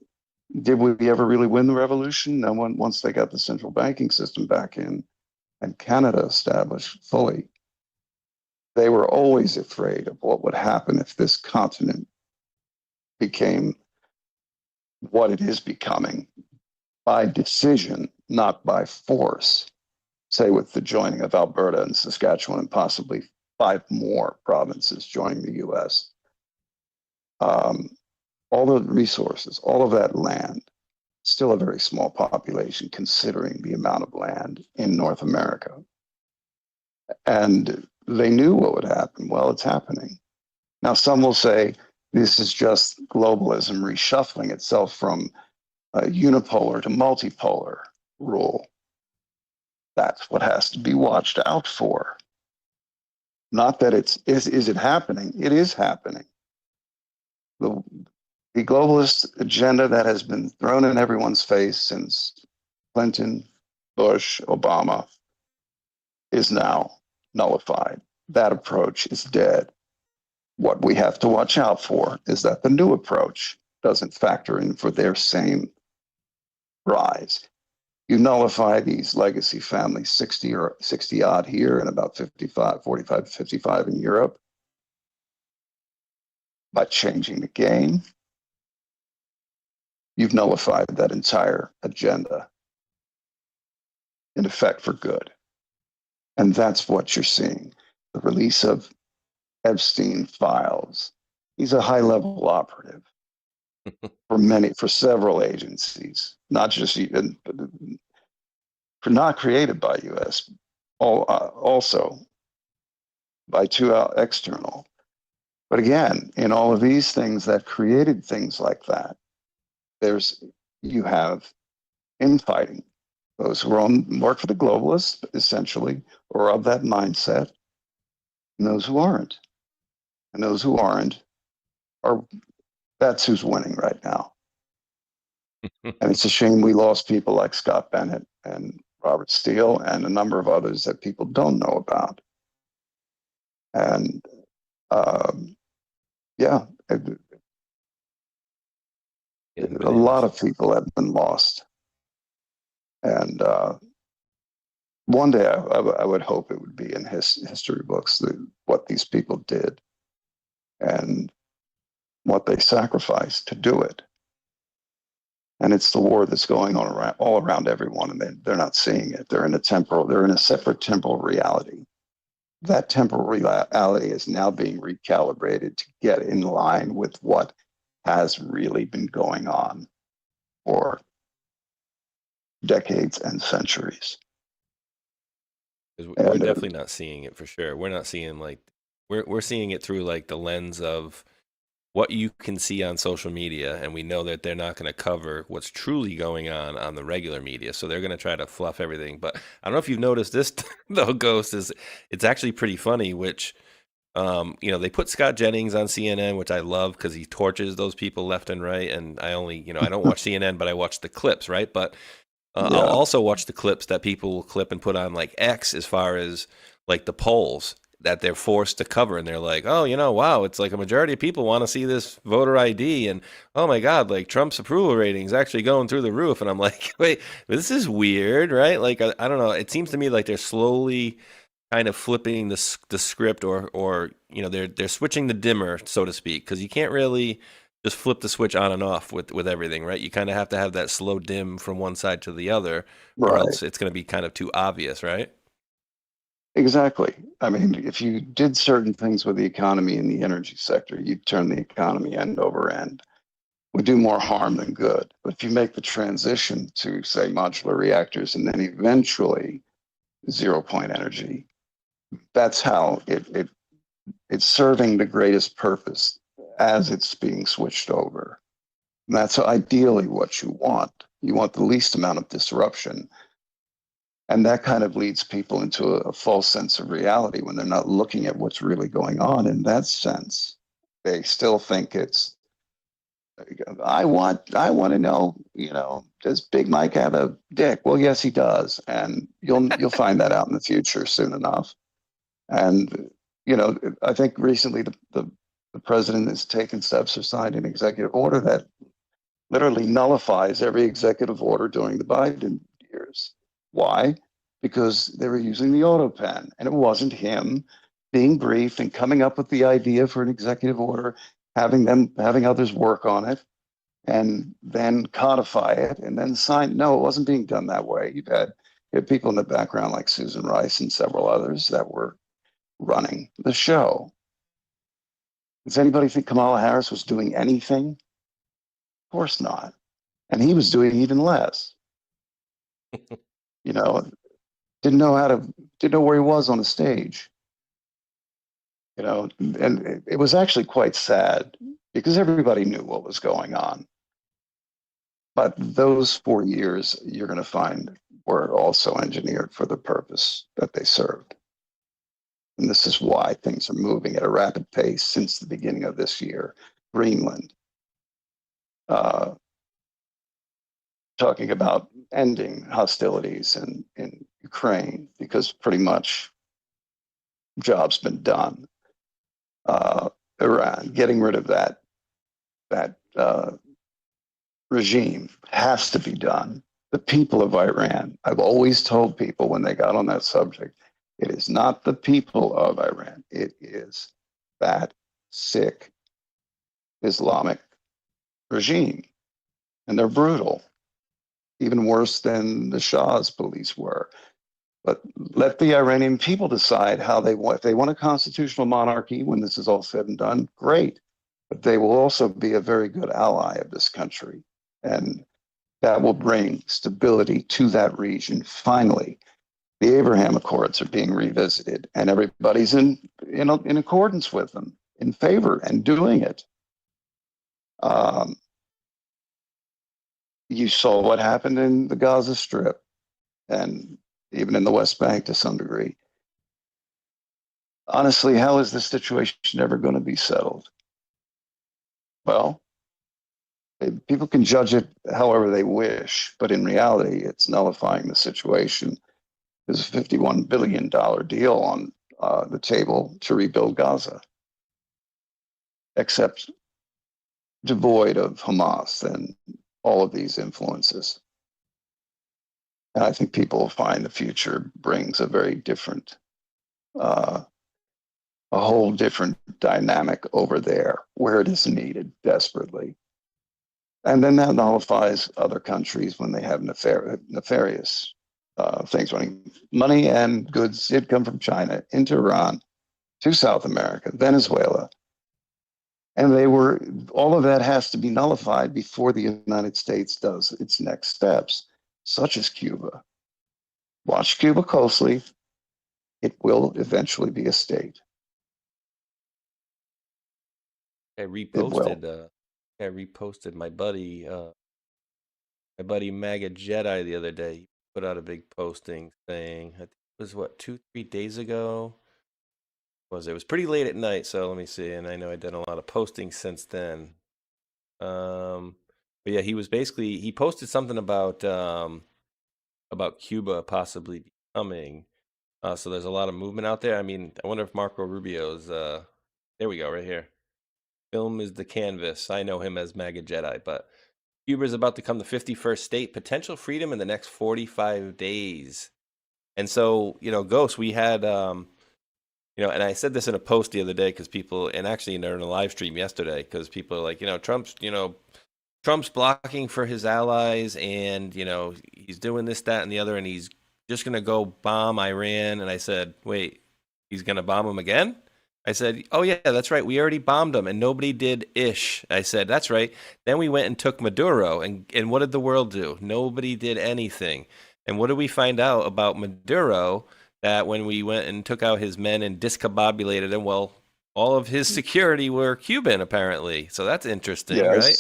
did we ever really win the revolution? No one, once they got the central banking system back in and Canada established fully, they were always afraid of what would happen if this continent became what it is becoming by decision, not by force. Say with the joining of Alberta and Saskatchewan and possibly 5 more provinces joining the US. All the resources, all of that land, still a very small population considering the amount of land in North America. And they knew what would happen. Well, it's happening. Now, some will say this is just globalism reshuffling itself from a unipolar to multipolar rule. That's what has to be watched out for. Not that is it happening? It is happening. The globalist agenda that has been thrown in everyone's face since Clinton, Bush, Obama is now nullified. That approach is dead. What we have to watch out for is that the new approach doesn't factor in for their same rise. You nullify these legacy families, 60 odd here and about 45 to 55 in Europe, by changing the game. You've nullified that entire agenda, in effect, for good. And that's what you're seeing. The release of Epstein files. He's a high-level operative for several agencies, not just even for not created by U.S. Also by two external. But again, in all of these things that created things like that, you have infighting. Those who work for the globalists, essentially, or of that mindset, and those who aren't. And those who aren't that's who's winning right now. And it's a shame we lost people like Scott Bennett and Robert Steele and a number of others that people don't know about. And yeah, a lot of people have been lost. And one day I would hope it would be in history books what these people did and what they sacrificed to do it. And it's the war that's going on all around everyone, and they're not seeing it. They're in a separate temporal reality. That temporal reality is now being recalibrated to get in line with what has really been going on for decades and centuries. We're definitely not seeing it for sure. We're not seeing we're seeing it through like the lens of what you can see on social media, and we know that they're not going to cover what's truly going on the regular media, so they're going to try to fluff everything. But I don't know if you've noticed this though, Ghost, it's actually pretty funny, which they put Scott Jennings on CNN, which I love because he torches those people left and right, and I don't watch CNN, but I watch the clips, right? But I'll also watch the clips that people will clip and put on like X, as far as like the polls that they're forced to cover, and they're like, oh, wow, it's like a majority of people want to see this voter ID, and oh my God, like Trump's approval ratings actually going through the roof. And I'm like, wait, this is weird, right? Like, I don't know. It seems to me like they're slowly kind of flipping the script, or they're switching the dimmer, so to speak, because you can't really just flip the switch on and off with everything, right? You kind of have to have that slow dim from one side to the other, or else it's going to be kind of too obvious, right? Exactly. I mean, if you did certain things with the economy and the energy sector, you'd turn the economy end over end. Would do more harm than good. But if you make the transition to, say, modular reactors and then eventually 0-point energy, that's how it's serving the greatest purpose as it's being switched over. And that's ideally what you want. You want the least amount of disruption. And that kind of leads people into a false sense of reality when they're not looking at what's really going on in that sense. They still think it's, I want to know, does Big Mike have a dick? Well, yes, he does. And you'll find that out in the future soon enough. And, I think recently the president has taken steps or signed an executive order that literally nullifies every executive order during the Biden years. Why? Because they were using the auto pen, and it wasn't him being brief and coming up with the idea for an executive order, having others work on it, and then codify it and then sign. No, it wasn't being done that way. You had people in the background like Susan Rice and several others that were running the show. Does anybody think Kamala Harris was doing anything? Of course not. And he was doing even less. Didn't know where he was on the stage. And it was actually quite sad because everybody knew what was going on. But those 4 years, you're going to find, were also engineered for the purpose that they served. And this is why things are moving at a rapid pace since the beginning of this year. Greenland, talking about ending hostilities in Ukraine, because pretty much job's been done. Iran, getting rid of that regime has to be done. The people of Iran, I've always told people when they got on that subject, it is not the people of Iran. It is that sick Islamic regime. And they're brutal, even worse than the Shah's police were. But let the Iranian people decide how they want. If they want a constitutional monarchy when this is all said and done, great. But they will also be a very good ally of this country. And that will bring stability to that region. Finally, the Abraham Accords are being revisited, and everybody's in accordance with them, in favor, and doing it. You saw what happened in the Gaza Strip, and even in the West Bank to some degree. Honestly, how is this situation ever going to be settled? Well, people can judge it however they wish, but in reality, it's nullifying the situation. There's a $51 billion deal on the table to rebuild Gaza, except devoid of Hamas and all of these influences. And I think people will find the future brings a very different, a whole different dynamic over there where it is needed desperately. And then that nullifies other countries when they have nefarious things running. Money and goods did come from China into Iran, to South America, Venezuela. And all of that has to be nullified before the United States does its next steps, such as Cuba. Watch Cuba closely. It will eventually be a state. I reposted my buddy MAGA Jedi the other day. He put out a big posting saying, I think it was 2-3 days ago. It was pretty late at night, so let me see. And I know I've done a lot of postings since then. But yeah, he posted something about Cuba possibly becoming. So there's a lot of movement out there. I mean, I wonder if Marco Rubio's there we go, right here. Film is the canvas. I know him as MAGA Jedi, but Cuba is about to become the 51st state, potential freedom in the next 45 days. And so, Ghost, we had, and I said this in a post the other day because people, and actually in a live stream yesterday, because people are like, Trump's blocking for his allies and, he's doing this, that, and the other, and he's just going to go bomb Iran. And I said, wait, he's going to bomb them again? I said, oh, yeah, that's right. We already bombed them and nobody did ish. I said, that's right. Then we went and took Maduro. And what did the world do? Nobody did anything. And what did we find out about Maduro? That when we went and took out his men and discombobulated him, well, all of his security were Cuban, apparently. So that's interesting, right?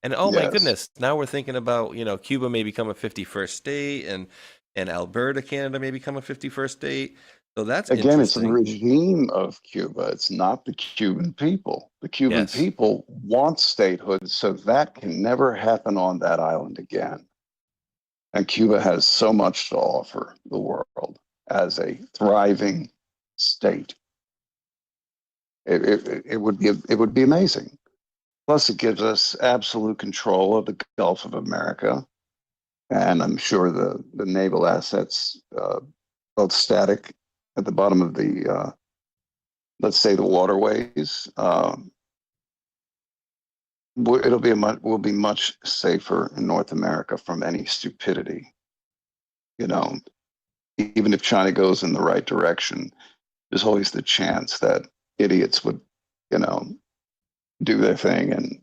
And my goodness, now we're thinking about, Cuba may become a 51st state and Alberta, Canada may become a 51st state. So that's again, it's the regime of Cuba. It's not the Cuban people. The Cuban people want statehood, so that can never happen on that island again. And Cuba has so much to offer the world as a thriving state. It would be amazing. Plus, it gives us absolute control of the Gulf of America, and I'm sure the naval assets, both static at the bottom of the, let's say, the waterways. We'll be much safer in North America from any stupidity. Even if China goes in the right direction, there's always the chance that idiots would, do their thing and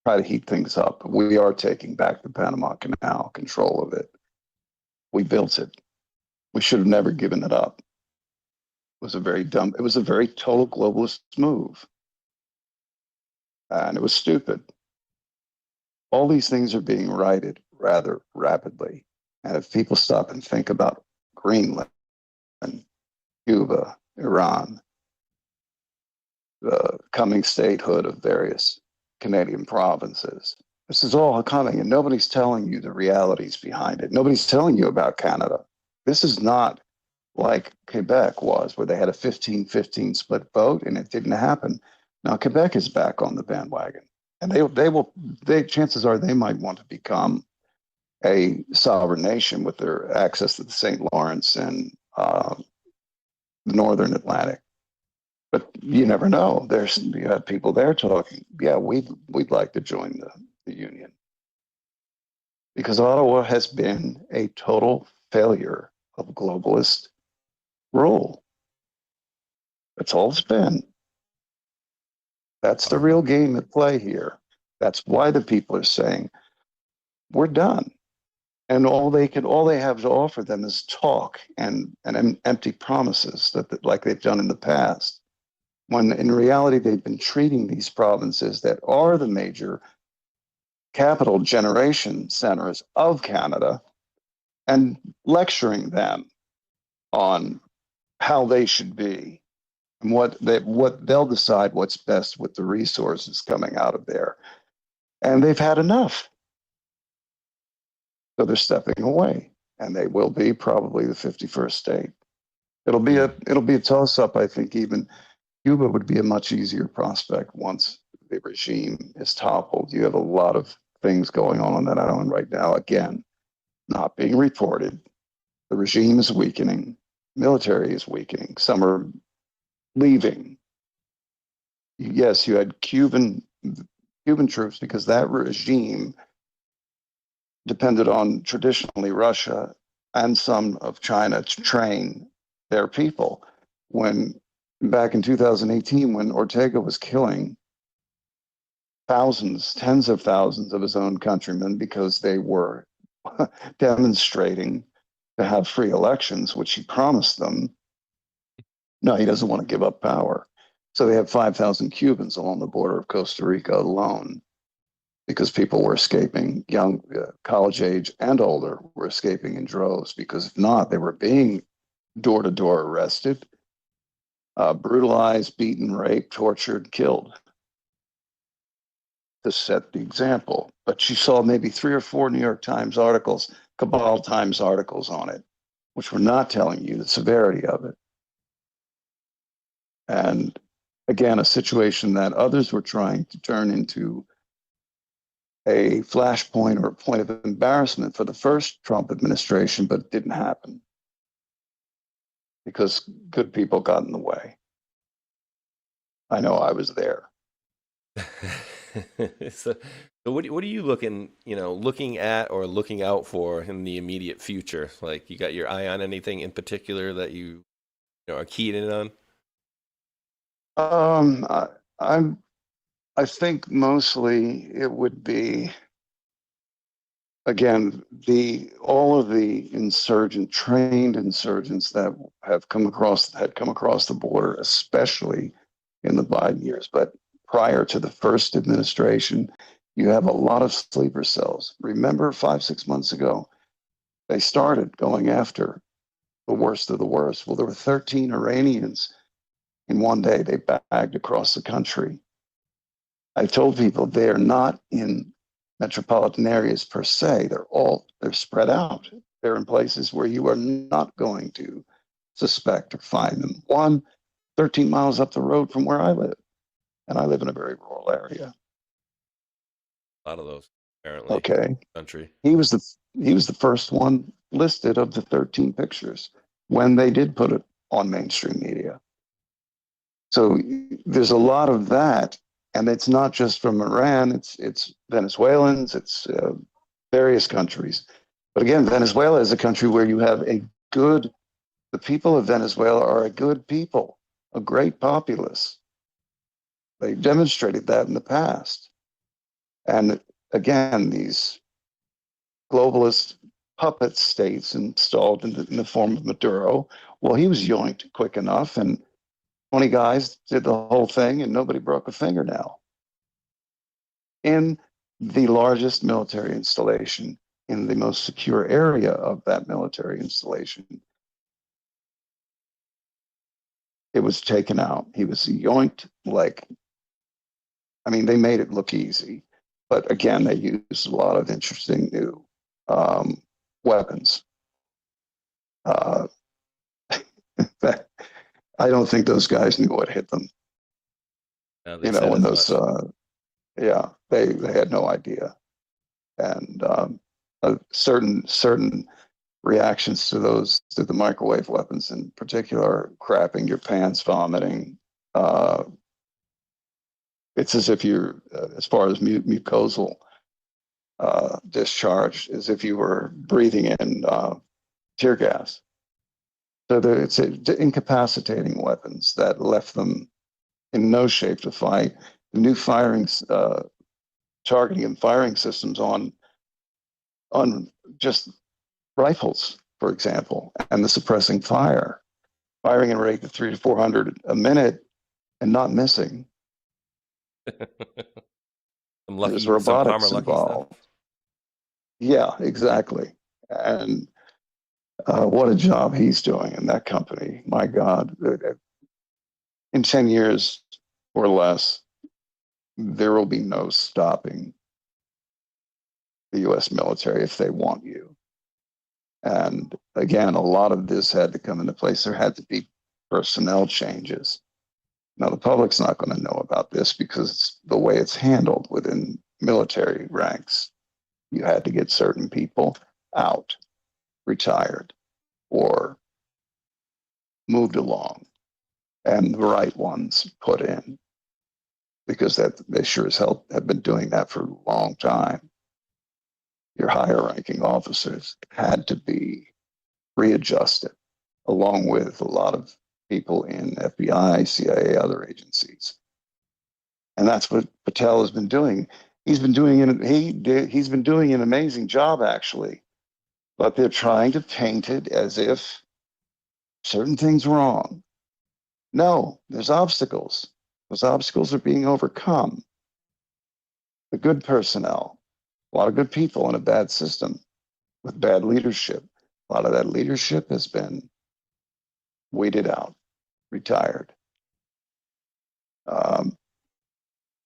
try to heat things up. We are taking back the Panama Canal, control of it. We built it. We should have never given it up. It was a very total globalist move. And it was stupid. All these things are being righted rather rapidly. And if people stop and think about Greenland, Cuba, Iran, the coming statehood of various Canadian provinces, this is all coming, and nobody's telling you the realities behind it. Nobody's telling you about Canada. This is not like Quebec was, where they had a 15-15 split vote, and it didn't happen. Now Quebec is back on the bandwagon, and they chances are they might want to become a sovereign nation with their access to the St. Lawrence and the Northern Atlantic. But you never know. You have people there talking, yeah, we'd like to join the Union. Because Ottawa has been a total failure of globalist rule. That's all it's been. That's the real game at play here. That's why the people are saying, we're done. And all they have to offer them is talk and empty promises that like they've done in the past. When in reality, they've been treating these provinces that are the major capital generation centers of Canada and lecturing them on how they should be and what they'll decide what's best with the resources coming out of there. And they've had enough. So they're stepping away, and they will be probably the 51st state. It'll be a toss-up. I think even Cuba would be a much easier prospect once the regime is toppled. You have a lot of things going on that island right now. Again, not being reported. The regime is weakening. Military is weakening. Some are leaving. Yes, you had Cuban troops because that regime depended on traditionally Russia and some of China to train their people. When back in 2018, when Ortega was killing thousands, tens of thousands of his own countrymen because they were demonstrating to have free elections, which he promised them. No, he doesn't want to give up power. So they have 5,000 Cubans along the border of Costa Rica alone because people were escaping, young, college age and older were escaping in droves, because if not, they were being door to door arrested, brutalized, beaten, raped, tortured, killed to set the example. But you saw maybe 3 or 4 New York Times articles, Cabal Times articles on it, which were not telling you the severity of it. And again, a situation that others were trying to turn into a flashpoint or a point of embarrassment for the first Trump administration, but it didn't happen because good people got in the way. I know I was there. So what are you looking at or looking out for in the immediate future? Like, you got your eye on anything in particular that you are keyed in on? I think mostly it would be, again, all of the trained insurgents that had come across the border, especially in the Biden years. But prior to the first administration, you have a lot of sleeper cells. Remember 5-6 months ago, they started going after the worst of the worst. Well, there were 13 Iranians in one day they bagged across the country. I told people they are not in metropolitan areas per se. They're spread out. They're in places where you are not going to suspect or find them. 13 miles up the road from where I live. And I live in a very rural area. A lot of those, apparently. Okay. Country. He was the first one listed of the 13 pictures when they did put it on mainstream media. So there's a lot of that, and it's not just from Iran. It's Venezuelans. It's various countries. But again, Venezuela is a country where you have the people of Venezuela are a good people, a great populace. They demonstrated that in the past. And again, these globalist puppet states installed in the form of Maduro, well, he was yoinked quick enough, and 20 guys did the whole thing, and nobody broke a fingernail. In the largest military installation, in the most secure area of that military installation, it was taken out. He was yoinked they made it look easy. But again, they used a lot of interesting new weapons. I don't think those guys knew what hit them. No, when those, they had no idea. And certain reactions to the microwave weapons in particular, crapping your pants, vomiting. It's as if you're, as far as mucosal discharge, as if you were breathing in tear gas. So it's incapacitating weapons that left them in no shape to fight. The new targeting and firing systems on just rifles, for example, and the suppressing fire, firing at a rate of 300 to 400 a minute and not missing. There's Some Palmer robotics Lucky stuff. involved. Yeah, exactly. And what a job he's doing in that company. My God, in 10 years or less, there will be no stopping the US military if they want you. And again, a lot of this had to come into place. There had to be personnel changes. Now, the public's not going to know about this because it's the way it's handled within military ranks. You had to get certain people out, retired, or moved along, and the right ones put in, because that they sure as hell have been doing that for a long time. Your higher ranking officers had to be readjusted, along with a lot of people in FBI, CIA, other agencies. And that's what Patel has been doing. He's been doing an amazing job, actually, but they're trying to paint it as if certain things wrong. No, there's obstacles. Those obstacles are being overcome. The good personnel, a lot of good people in a bad system with bad leadership. A lot of that leadership has been weeded out, retired.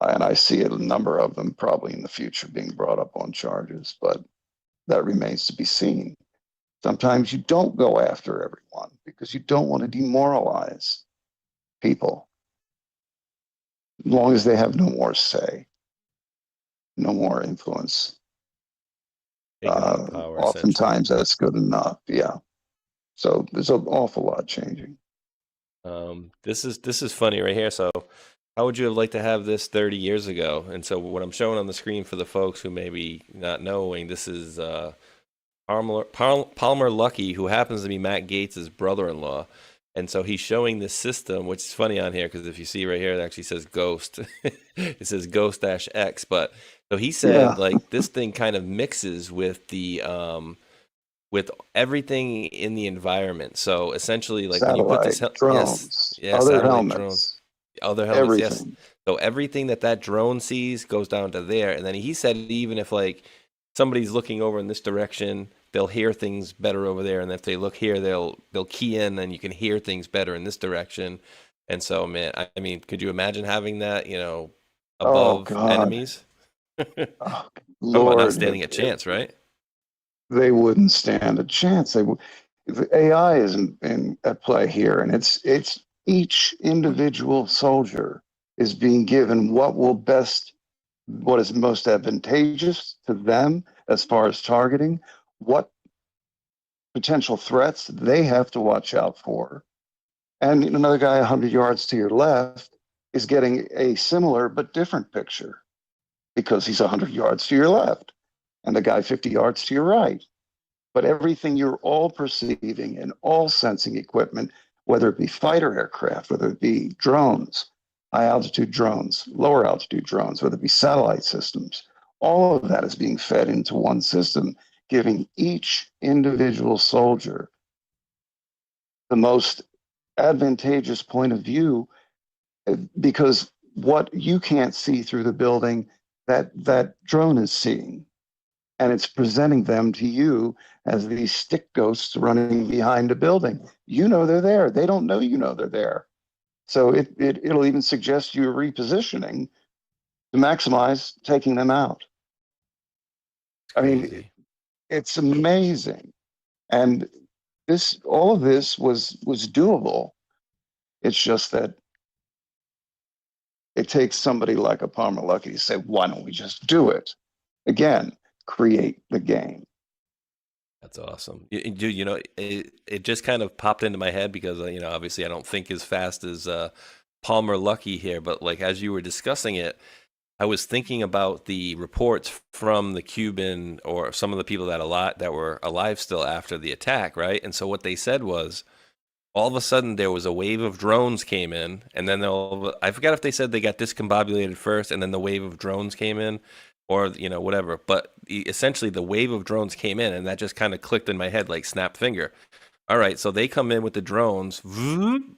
And I see a number of them probably in the future being brought up on charges, but that remains to be seen. Sometimes you don't go after everyone because you don't want to demoralize people, as long as they have no more say, no more influence. Power, oftentimes that's good enough. Yeah. So there's an awful lot changing. This is funny right here. So how would you have liked to have this 30 years ago? And so what I'm showing on the screen for the folks who may be not knowing, this is Palmer Luckey, who happens to be Matt Gaetz' brother-in-law. And so he's showing this system, which is funny on here because if you see right here, it actually says Ghost. It says Ghost-X. But so he said, like, this thing kind of mixes with the with everything in the environment. So essentially, like satellite, when you put this drones, other helmets, drones, other helmets, everything. yes. So everything that drone sees goes down to there. And then he said even if like somebody's looking over in this direction, they'll hear things better over there, and if they look here, they'll key in, and you can hear things better in this direction. And so, man, I mean, could you imagine having that, above enemies? Oh, Lord, not standing a chance, right? They wouldn't stand a chance. The AI is at play here, and it's each individual soldier is being given what is most advantageous to them as far as targeting, what potential threats they have to watch out for. And another guy 100 yards to your left is getting a similar but different picture because he's 100 yards to your left and the guy 50 yards to your right. But everything you're all perceiving and all sensing equipment, whether it be fighter aircraft, whether it be drones, high altitude drones, lower altitude drones, whether it be satellite systems, all of that is being fed into one system, giving each individual soldier the most advantageous point of view, because what you can't see through the building, that drone is seeing. And it's presenting them to you as these stick ghosts running behind a building. You know they're there. They don't know they're there. So it'll even suggest you repositioning to maximize taking them out. I mean, it's amazing. And all of this was doable. It's just that it takes somebody like a Palmer Luckey to say, why don't we just do it? Again, create the game. That's awesome. Dude, it just kind of popped into my head because, obviously I don't think as fast as Palmer Luckey here, but like as you were discussing it, I was thinking about the reports from the Cuban or some of the people that were alive still after the attack, right? And so what they said was all of a sudden there was a wave of drones came in, and then I forgot if they said they got discombobulated first, and then the wave of drones came in, or whatever. But essentially, the wave of drones came in, and that just kind of clicked in my head like snap finger. All right, so they come in with the drones,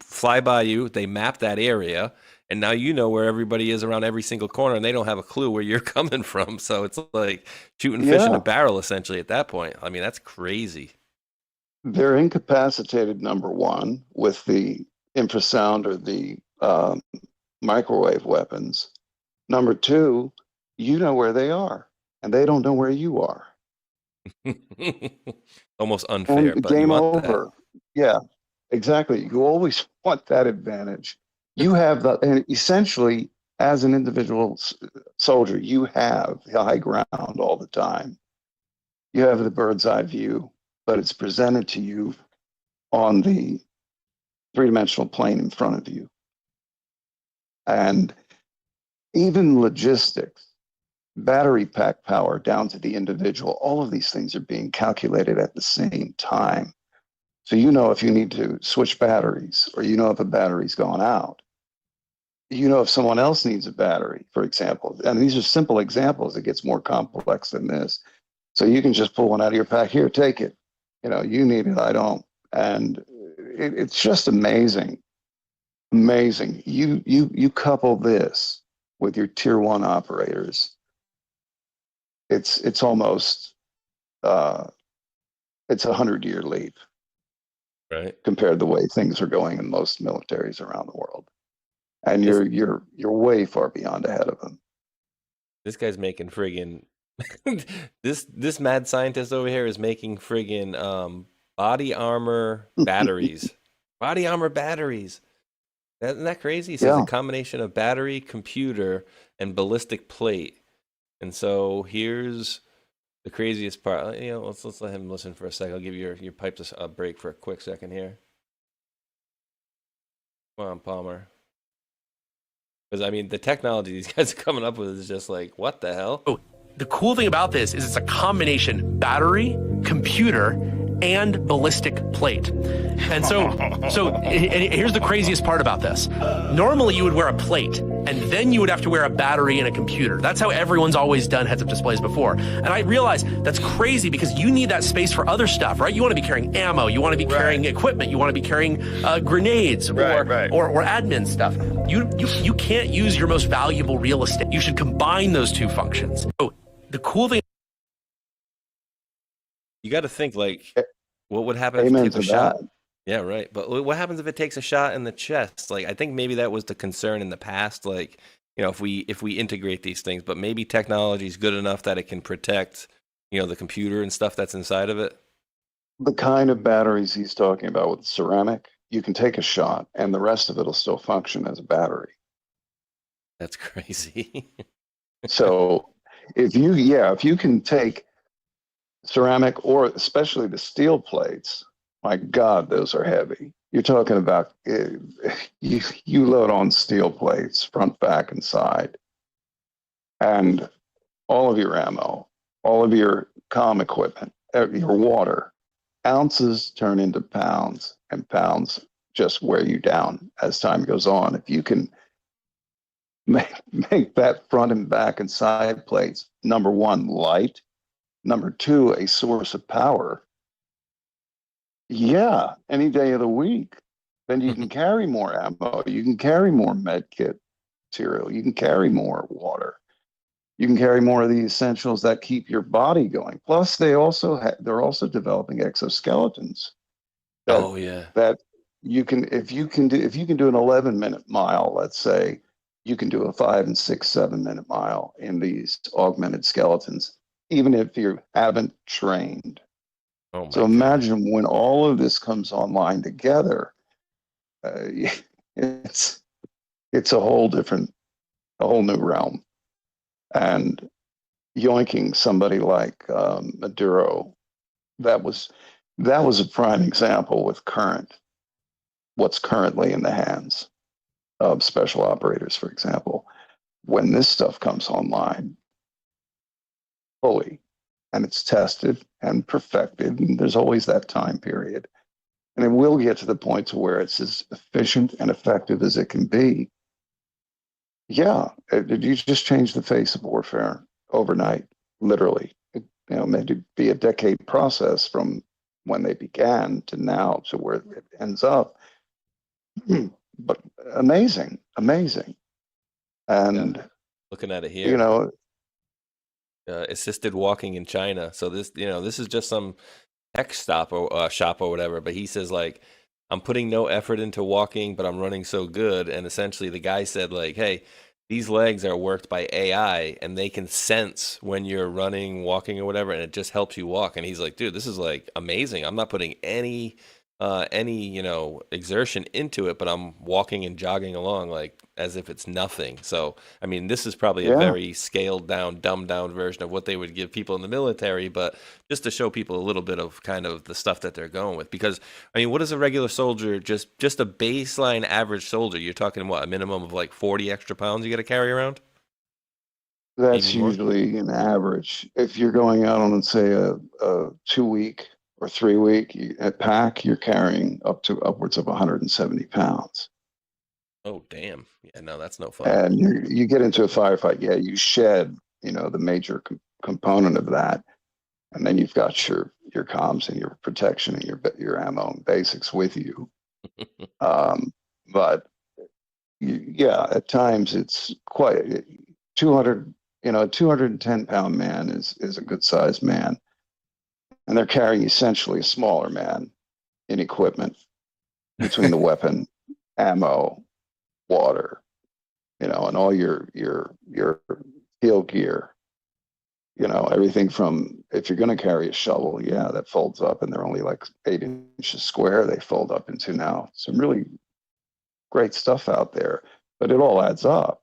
fly by you, they map that area, and now you know where everybody is around every single corner, and they don't have a clue where you're coming from. So it's like shooting fish in a barrel, essentially, at that point. I mean, that's crazy. They're incapacitated, number one, with the infrasound or the microwave weapons. Number two, you know where they are, and they don't know where you are. Almost unfair, and but game you want over. that. Yeah, exactly. You always want that advantage. You have and essentially, as an individual soldier, you have the high ground all the time. You have the bird's eye view, but it's presented to you on the three-dimensional plane in front of you. And even logistics, battery pack power down to the individual, all of these things are being calculated at the same time. So you know if you need to switch batteries, or you know if a battery's gone out. You know if someone else needs a battery, for example. And these are simple examples. It gets more complex than this. So you can just pull one out of your pack. Here, take it. You need it, I don't. And it's just amazing. Amazing. You couple this with your tier one operators. It's almost it's 100-year leap, right? Compared to the way things are going in most militaries around the world. And you're way far beyond ahead of them. This guy's making friggin' this mad scientist over here is making friggin' body armor batteries. Body armor batteries. Isn't that crazy? He says a combination of battery, computer, and ballistic plate. And so here's the craziest part. Let's let him listen for a second. I'll give your pipes a break for a quick second here. Come on, Palmer. Because, I mean, the technology these guys are coming up with is just like, what the hell? Oh, the cool thing about this is it's a combination battery, computer, and ballistic plate. And so here's the craziest part about this. Normally you would wear a plate and then you would have to wear a battery and a computer. That's how everyone's always done heads-up displays before. And I realize that's crazy because you need that space for other stuff, right? You want to be carrying ammo, you want to be carrying equipment, you want to be carrying grenades or admin stuff. You can't use your most valuable real estate. You should combine those two functions. So the cool thing, you got to think, like, what would happen if it takes a shot? Yeah, right. But what happens if it takes a shot in the chest? Like, I think maybe that was the concern in the past. Like, if we integrate these things, but maybe technology is good enough that it can protect, the computer and stuff that's inside of it. The kind of batteries he's talking about with ceramic, you can take a shot, and the rest of it will still function as a battery. That's crazy. So, if you can take ceramic, or especially the steel plates, my God, those are heavy. You're talking about you load on steel plates, front, back, and side, and all of your ammo, all of your comm equipment, your water, ounces turn into pounds, and pounds just wear you down as time goes on. If you can make that front and back and side plates, number one, light, number two, a source of power. Yeah, any day of the week. Then you can carry more ammo. You can carry more med kit material. You can carry more water. You can carry more of the essentials that keep your body going. Plus, they're also developing exoskeletons. That you can, if you can do an 11-minute mile, let's say, you can do a 5 and 6, 7-minute mile in these augmented skeletons, even if you haven't trained. So imagine when all of this comes online together, it's a whole new realm. And yoinking somebody like Maduro, that was a prime example with what's currently in the hands of special operators, for example. When this stuff comes online fully, and it's tested and perfected, and there's always that time period. and it will get to the point to where it's as efficient and effective as it can be. Yeah, you just change the face of warfare overnight, literally. Maybe be a decade process from when they began to now to where it ends up. But amazing, amazing. And looking at it you here, know, assisted walking in China. So this is just some tech stop or shop or whatever. But he says like, I'm putting no effort into walking, but I'm running so good. And essentially, the guy said like, hey, these legs are worked by AI, and they can sense when you're running, walking, or whatever, and it just helps you walk. And he's like, dude, this is like amazing. I'm not putting any exertion into it, but I'm walking and jogging along like as if it's nothing. So I mean, this is probably a yeah, very scaled down, dumbed down version of what they would give people in the military, but just to show people a little bit of kind of the stuff that they're going with. Because I mean, what is a regular soldier, just a baseline average soldier, you're talking what, a minimum of like 40 extra pounds you got to carry around, maybe that's more. usually an average. If you're going out on, say, a 2 week or 3 week at pack, you're carrying up to upwards of 170 pounds. Oh damn, yeah, no, that's no fun. And you get into a firefight, yeah, you shed, the major component of that, and then you've got your comms and your protection and your ammo and basics with you. But yeah, at times it's quite 200. A 210-pound man is a good sized man, and they're carrying essentially a smaller man in equipment between the weapon, ammo, water, and all your field gear. Everything from, if you're going to carry a shovel, yeah, that folds up, and they're only like 8 inches square. They fold up into now some really great stuff out there, but it all adds up.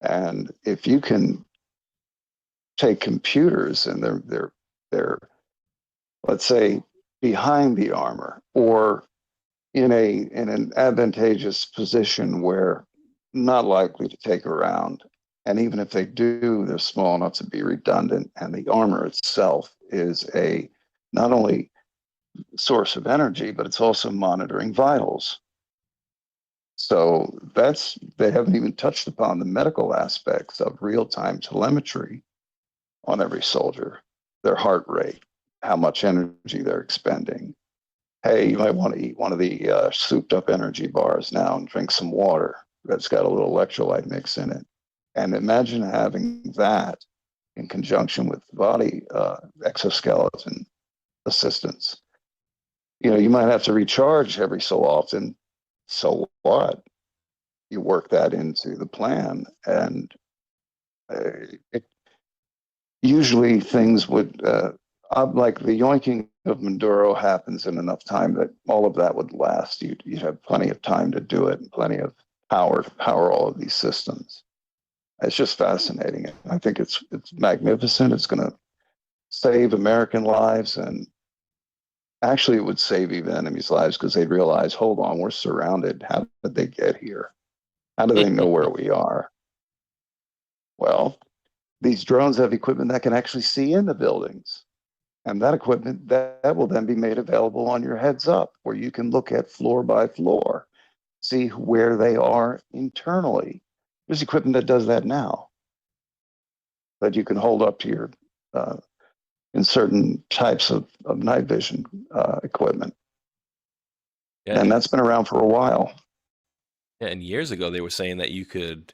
And if you can take computers and they're let's say behind the armor or in an advantageous position where not likely to take around, and even if they do, they're small enough to be redundant, and the armor itself is a not only source of energy, but it's also monitoring vitals. So they haven't even touched upon the medical aspects of real-time telemetry on every soldier, their heart rate, how much energy they're expending. Hey, you might want to eat one of the souped up energy bars now and drink some water that's got a little electrolyte mix in it. And imagine having that in conjunction with body exoskeleton assistance. You might have to recharge every so often. So what? You work that into the plan, and usually things would, like the yoinking of Maduro happens in enough time that all of that would last. You'd have plenty of time to do it and plenty of power to power all of these systems. It's just fascinating. I think it's magnificent. It's going to save American lives, and actually it would save even enemies' lives, because they'd realize, hold on, we're surrounded. How did they get here? How do they know where we are? Well, these drones have equipment that can actually see in the buildings. And that equipment that will then be made available on your heads up, where you can look at floor by floor, see where they are internally. There's equipment that does that now, that you can hold up to your in certain types of night vision equipment. Yeah, And that's been around for a while. yeah, and years ago they were saying that you could,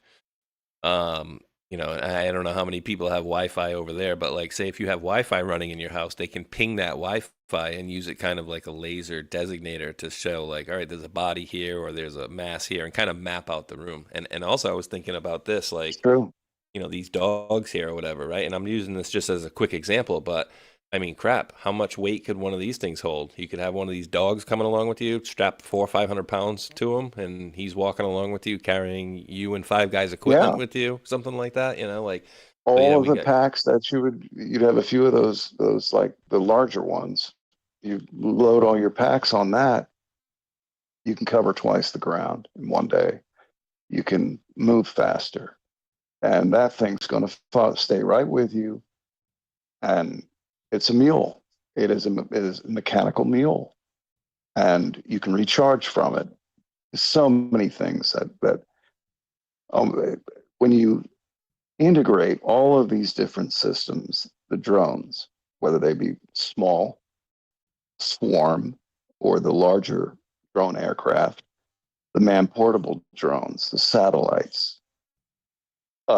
I don't know how many people have Wi-Fi over there, but like, say if you have Wi-Fi running in your house, they can ping that Wi-Fi and use it kind of like a laser designator to show like, all right, there's a body here or there's a mass here, and kind of map out the room. And also I was thinking about this, like, It's true. these dogs here or whatever, right? And I'm using this just as a quick example, but I mean, crap, how much weight could one of these things hold? You could have one of these dogs coming along with you, strap 400 or 500 pounds to him, and he's walking along with you, carrying you and 5 guys' equipment Yeah. with you, something like that, like. All of the packs that you'd have a few of those like the larger ones. You load all your packs on that, you can cover twice the ground in one day. You can move faster, and that thing's going to stay right with you. And it's a mule. It is a mechanical mule. and you can recharge from it. So many things that when you integrate all of these different systems, the drones, whether they be small, swarm, or the larger drone aircraft, the man-portable drones, the satellites,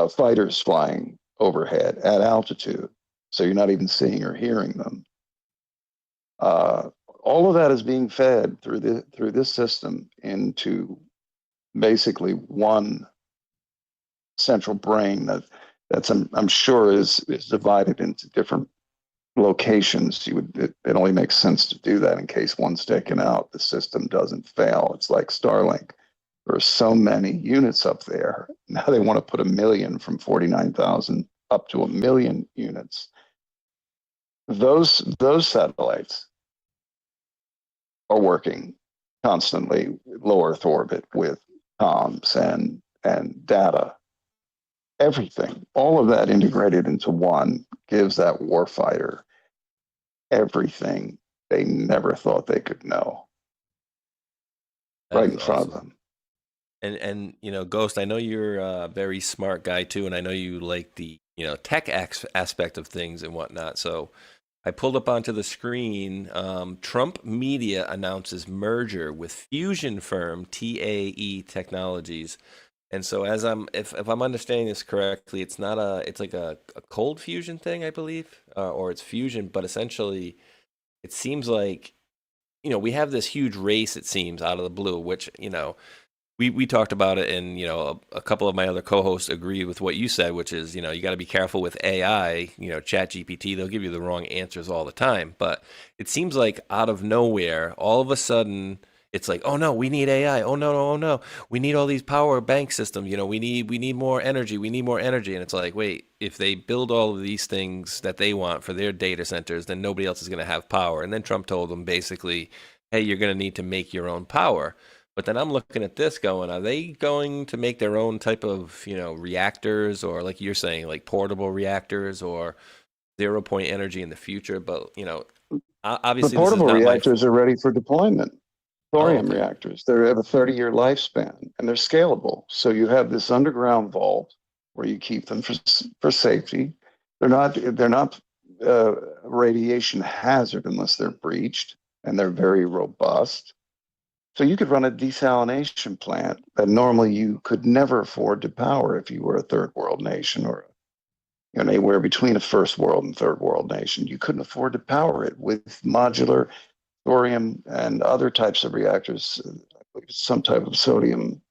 fighters flying overhead at altitude, so you're not even seeing or hearing them. All of that is being fed through this system into basically one central brain that's I'm sure is divided into different locations. It only makes sense to do that in case one's taken out, the system doesn't fail. It's like Starlink. There are so many units up there. Now they want to put 1 million, from 49,000 up to 1 million units. Those satellites are working constantly low Earth orbit with comms and data. Everything, all of that integrated into one, gives that warfighter everything they never thought they could know, right in front of them. And Ghost, I know you're a very smart guy too, and I know you like the tech aspect of things and whatnot. So I pulled up onto the screen. Trump Media announces merger with fusion firm TAE Technologies. And so if I'm understanding this correctly, it's like a cold fusion thing, I believe, or it's fusion, but essentially it seems like, we have this huge race, it seems, out of the blue, which, we talked about it, and a couple of my other co-hosts agree with what you said, which is you got to be careful with AI. Chat GPT, they'll give you the wrong answers all the time. But it seems like out of nowhere, all of a sudden, it's like, oh no, we need AI. Oh no, oh no, we need all these power bank systems. We need more energy. We need more energy. And it's like, wait, if they build all of these things that they want for their data centers, then nobody else is going to have power. And then Trump told them basically, hey, you're going to need to make your own power. But then I'm looking at this going, are they going to make their own type of, reactors, or like you're saying, like portable reactors or 0-point energy in the future? But, obviously the portable this is not reactors are ready for deployment. Thorium okay. reactors, they have a 30-year lifespan, and they're scalable. So you have this underground vault where you keep them for safety. They're not radiation hazard unless they're breached, and they're very robust. So you could run a desalination plant that normally you could never afford to power if you were a third world nation, or anywhere between a first world and third world nation. You couldn't afford to power it with modular thorium and other types of reactors. Some type of sodium,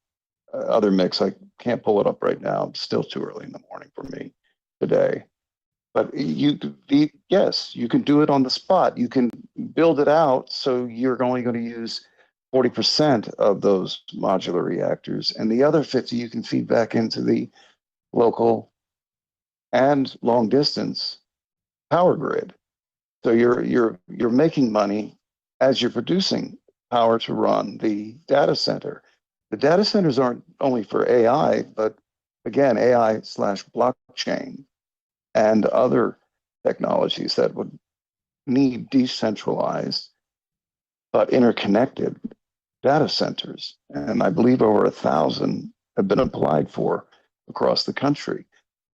other mix. I can't pull it up right now. It's still too early in the morning for me today. But yes, you can do it on the spot. You can build it out so you're only going to use 40% of those modular reactors, and the other 50 you can feed back into the local and long distance power grid. So you're making money as you're producing power to run the data center. The data centers aren't only for AI, but again, AI/blockchain and other technologies that would need decentralized but interconnected data centers. And I believe over 1,000 have been applied for across the country.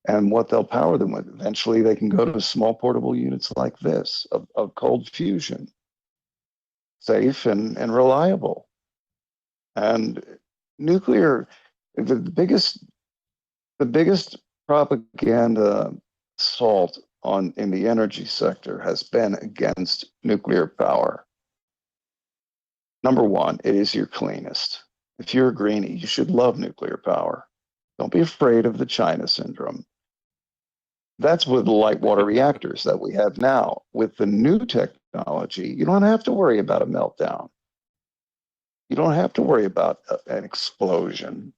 And what they'll power them with, eventually they can go to small portable units like this of cold fusion, safe and reliable. And nuclear, the biggest propaganda assault in the energy sector has been against nuclear power. Number one, it is your cleanest. If you're a greenie, you should love nuclear power. Don't be afraid of the China syndrome. That's with the light water reactors that we have now. With the new technology, you don't have to worry about a meltdown. You don't have to worry about an explosion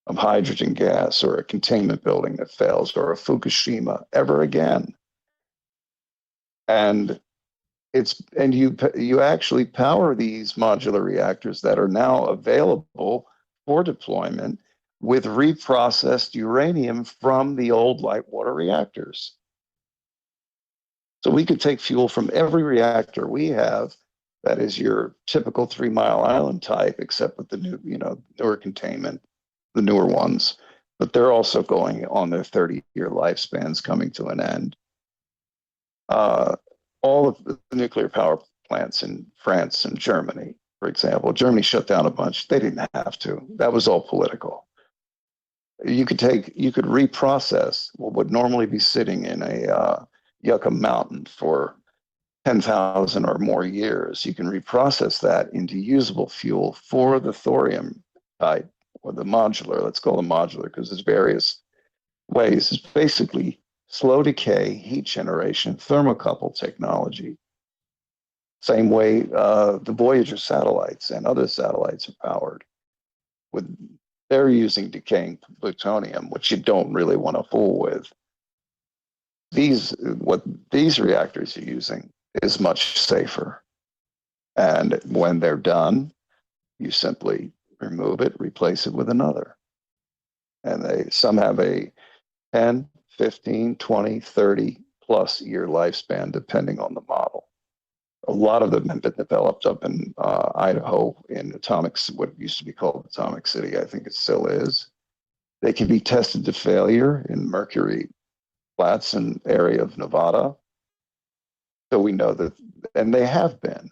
of hydrogen gas or a containment building that fails or a Fukushima ever again. And you actually power these modular reactors that are now available for deployment with reprocessed uranium from the old light water reactors. So we could take fuel from every reactor we have that is your typical 3 Mile Island type, except with the new, newer containment, the newer ones. But they're also going on their 30-year lifespans, coming to an end. All of the nuclear power plants in France and Germany, for example, Germany shut down a bunch. They didn't have to. That was all political. You could reprocess what would normally be sitting in a Yucca Mountain for 10,000 or more years. You can reprocess that into usable fuel for the thorium type, or the modular. Let's call it modular because there's various ways. It's basically slow decay, heat generation, thermocouple technology. Same way the Voyager satellites and other satellites are powered. They're using decaying plutonium, which you don't really want to fool with. What these reactors are using is much safer. And when they're done, you simply remove it, replace it with another. And some have a 10, 15, 20, 30 plus year lifespan, depending on the model. A lot of them have been developed up in Idaho, in what used to be called Atomic City. I think it still is. They can be tested to failure in Mercury Flats and area of Nevada. So we know that, and they have been.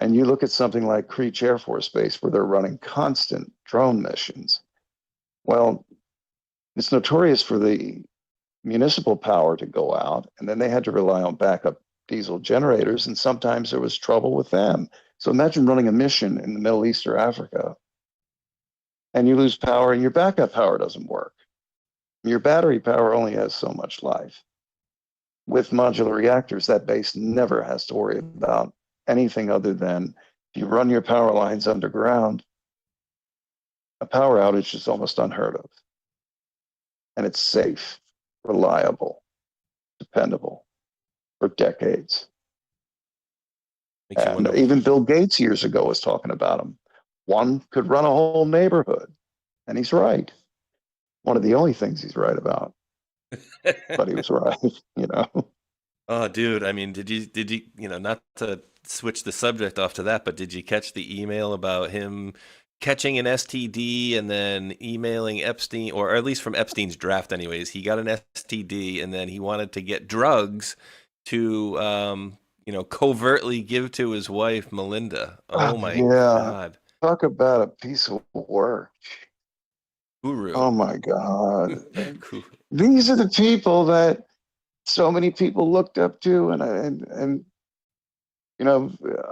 And you look at something like Creech Air Force Base, where they're running constant drone missions. Well, it's notorious for the municipal power to go out, and then they had to rely on backup diesel generators, and sometimes there was trouble with them. So imagine running a mission in the Middle East or Africa, and you lose power and your backup power doesn't work. Your battery power only has so much life. With modular reactors, that base never has to worry about anything other than if you run your power lines underground, a power outage is almost unheard of. And it's safe, reliable, dependable for decades. And even Bill Gates years ago was talking about them. One could run a whole neighborhood, and he's right. One of the only things he's right about, but he was right, Oh, dude! I mean, did you, not to switch the subject off to that, but did you catch the email about him catching an STD and then emailing Epstein, or at least from Epstein's draft, anyways? He got an STD and then he wanted to get drugs to, covertly give to his wife, Melinda. Oh my God. Talk about a piece of work. Guru. Oh my God. These are the people that so many people looked up to, and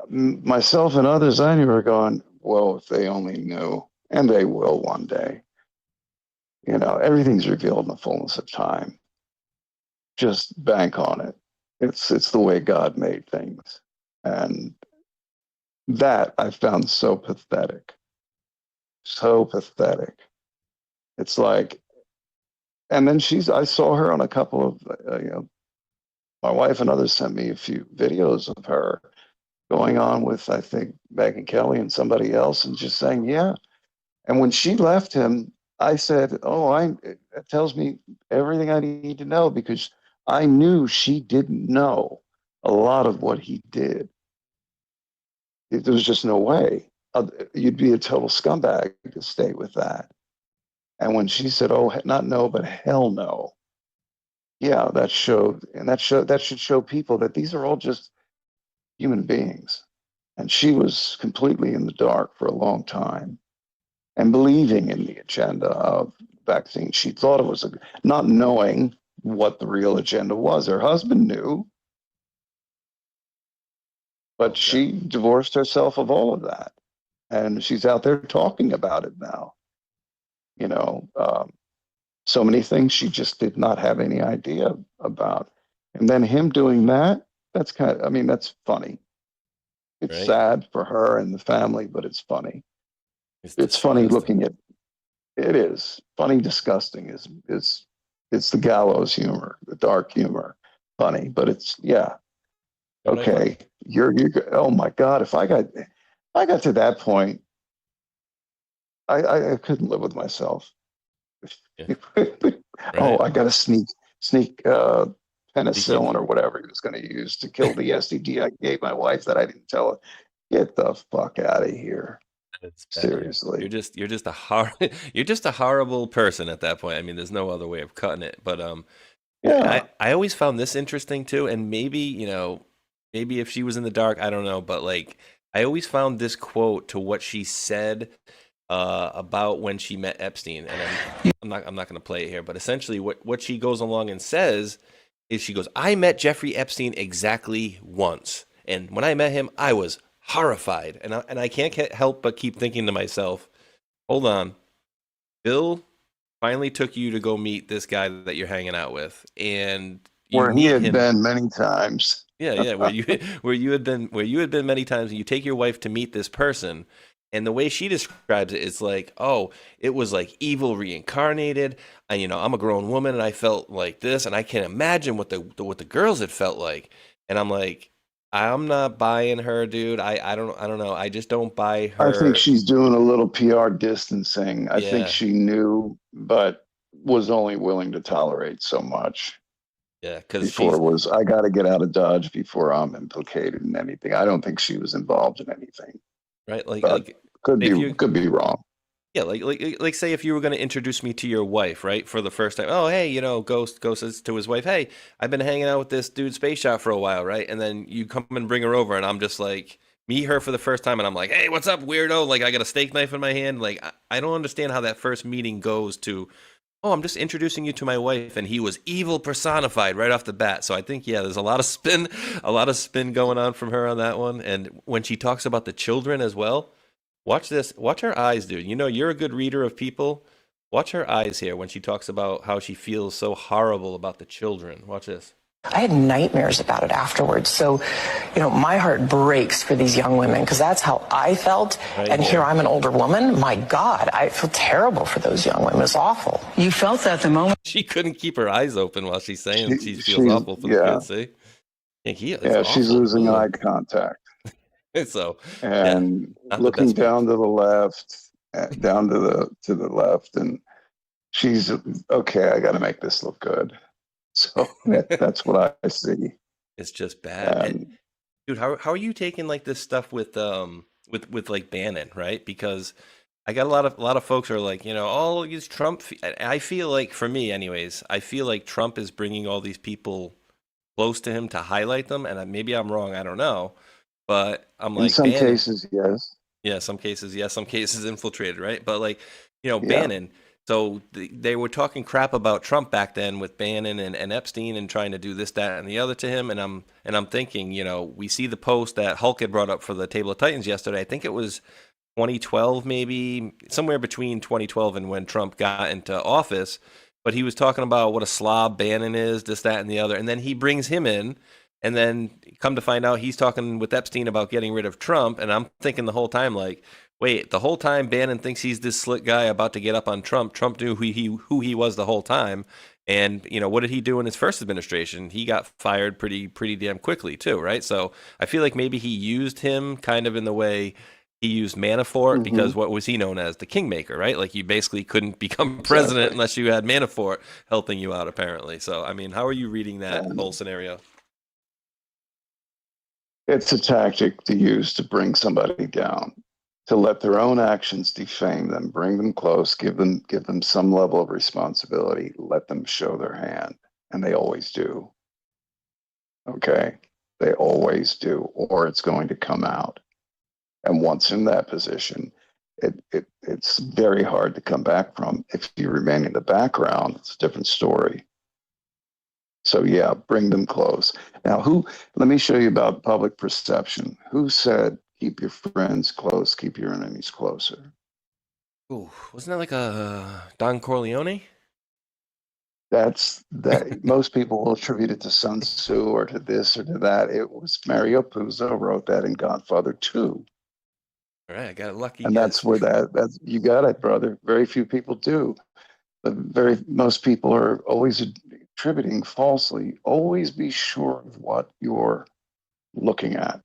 myself and others I knew were going, well, if they only knew, and they will one day. Everything's revealed in the fullness of time. Just bank on it. It's the way God made things. And that I found so pathetic. So pathetic. It's like, and then I saw her on a couple of, my wife and others sent me a few videos of her going on with, I think, Megyn Kelly and somebody else, and just saying, yeah. And when she left him, I said, it tells me everything I need to know, because I knew she didn't know a lot of what he did. There was just no way. You'd be a total scumbag to stay with that. And when she said, not no, but hell no. Yeah, that should show people that these are all just human beings. And she was completely in the dark for a long time and believing in the agenda of vaccine. She thought it was not knowing what the real agenda was. Her husband knew, but she divorced herself of all of that. And she's out there talking about it now. So many things she just did not have any idea about. And then him doing that, that's funny. It's sad for her and the family, but it's funny. It's funny looking at it. Is funny, disgusting is the gallows humor, the dark humor. Funny, but it's okay. You're oh my God, if I got to that point, I couldn't live with myself. Yeah. I got to sneak penicillin or whatever he was going to use to kill the STD I gave my wife that I didn't tell her. Get the fuck out of here. It's bad. Seriously. You're just a horrible person at that point. I mean, there's no other way of cutting it. But Yeah. I always found this interesting too, and maybe, maybe if she was in the dark, I don't know, but like I always found this quote to what she said about when she met Epstein, and I'm not going to play it here, but essentially what she goes along and says is she goes, "I met Jeffrey Epstein exactly once, and when I met him, I was horrified," and I can't help but keep thinking to myself, hold on, Bill finally took you to go meet this guy that you're hanging out with, and you Where he meet had him. been many times. Yeah, where you had been many times, and you take your wife to meet this person, and the way she describes it, it's like, oh, it was like evil reincarnated. And I'm a grown woman, and I felt like this, and I can't imagine what the girls had felt like. And I'm like, I'm not buying her, dude. I don't know. I just don't buy I think her. she's doing a little PR distancing. I think Yeah, she knew, but was only willing to tolerate so much yeah, because before she's it was, I got to get out of Dodge before I'm implicated in anything. I don't think she was involved in anything, right. but could If be you could be wrong. Yeah, like say if you were going to introduce me to your wife, right, for the first time. Oh, hey, Ghost says to his wife, "Hey, I've been hanging out with this dude Spaceshot for a while, right?" And then you come and bring her over, and I'm just like, meet her for the first time, and I'm like, "Hey, what's up, weirdo?" Like I got a steak knife in my hand. Like I don't understand how that first meeting goes to, "Oh, I'm just introducing you to my wife," and he was evil personified right off the bat. So I think, yeah, there's a lot of spin going on from her on that one. And when she talks about the children as well. Watch this. Watch her eyes, dude. You're a good reader of people. Watch her eyes here when she talks about how she feels so horrible about the children. Watch this. I had nightmares about it afterwards. So, my heart breaks for these young women because that's how I felt. Right and here. here I'm an older woman. My God, I feel terrible for those young women. It's awful. You felt that the moment. She couldn't keep her eyes open while she's saying she feels She's, awful for the yeah, kids. See? It's yeah, she's awful. losing Ugh. eye contact So, yeah, and not the looking best part. down to the left, down to the left, and she's okay. I got to make this look good. So that's what I see. It's just bad. And Dude, how are you taking like this stuff with like Bannon, right? Because I got a lot of folks are like, all these Trump. I feel like, for me, anyways, I feel like Trump is bringing all these people close to him to highlight them, and maybe I'm wrong. I don't know, but I'm in like some Bannon. cases, yes, Yeah, some cases, yes, some cases infiltrated, right? But like, yeah. Bannon. So they were talking crap about Trump back then with Bannon and Epstein and trying to do this, that, and the other to him. And I'm thinking, we see the post that Hulk had brought up for the Table of Titans yesterday. I think it was 2012, maybe somewhere between 2012 and when Trump got into office. But he was talking about what a slob Bannon is, this, that, and the other. And then he brings him in. And then come to find out he's talking with Epstein about getting rid of Trump. And I'm thinking the whole time, like, wait, the whole time Bannon thinks he's this slick guy about to get up on Trump. Trump knew who he was the whole time. And, what did he do in his first administration? He got fired pretty damn quickly too, right? So I feel like maybe he used him kind of in the way he used Manafort, because what was he known as? The kingmaker, right? Like you basically couldn't become president Exactly. unless you had Manafort helping you out, apparently. So, I mean, how are you reading that And whole scenario? it's a tactic to use to bring somebody down, to let their own actions defame them, bring them close, give them some level of responsibility, let them show their hand. And they always do. Okay. They always do, or it's going to come out. And once in that position, it's very hard to come back from. If you remain in the background, it's a different story. So yeah, bring them close. Now, let me show you about public perception. Who said, keep your friends close, keep your enemies closer? Ooh, wasn't that like a Don Corleone? That's that. Most people will attribute it to Sun Tzu or to this or to that. It was Mario Puzo wrote that in Godfather 2. All right, I got a lucky And that's guess. where that's you got it, brother. Very few people do. But most people are always attributing falsely. Always be sure of what you're looking at,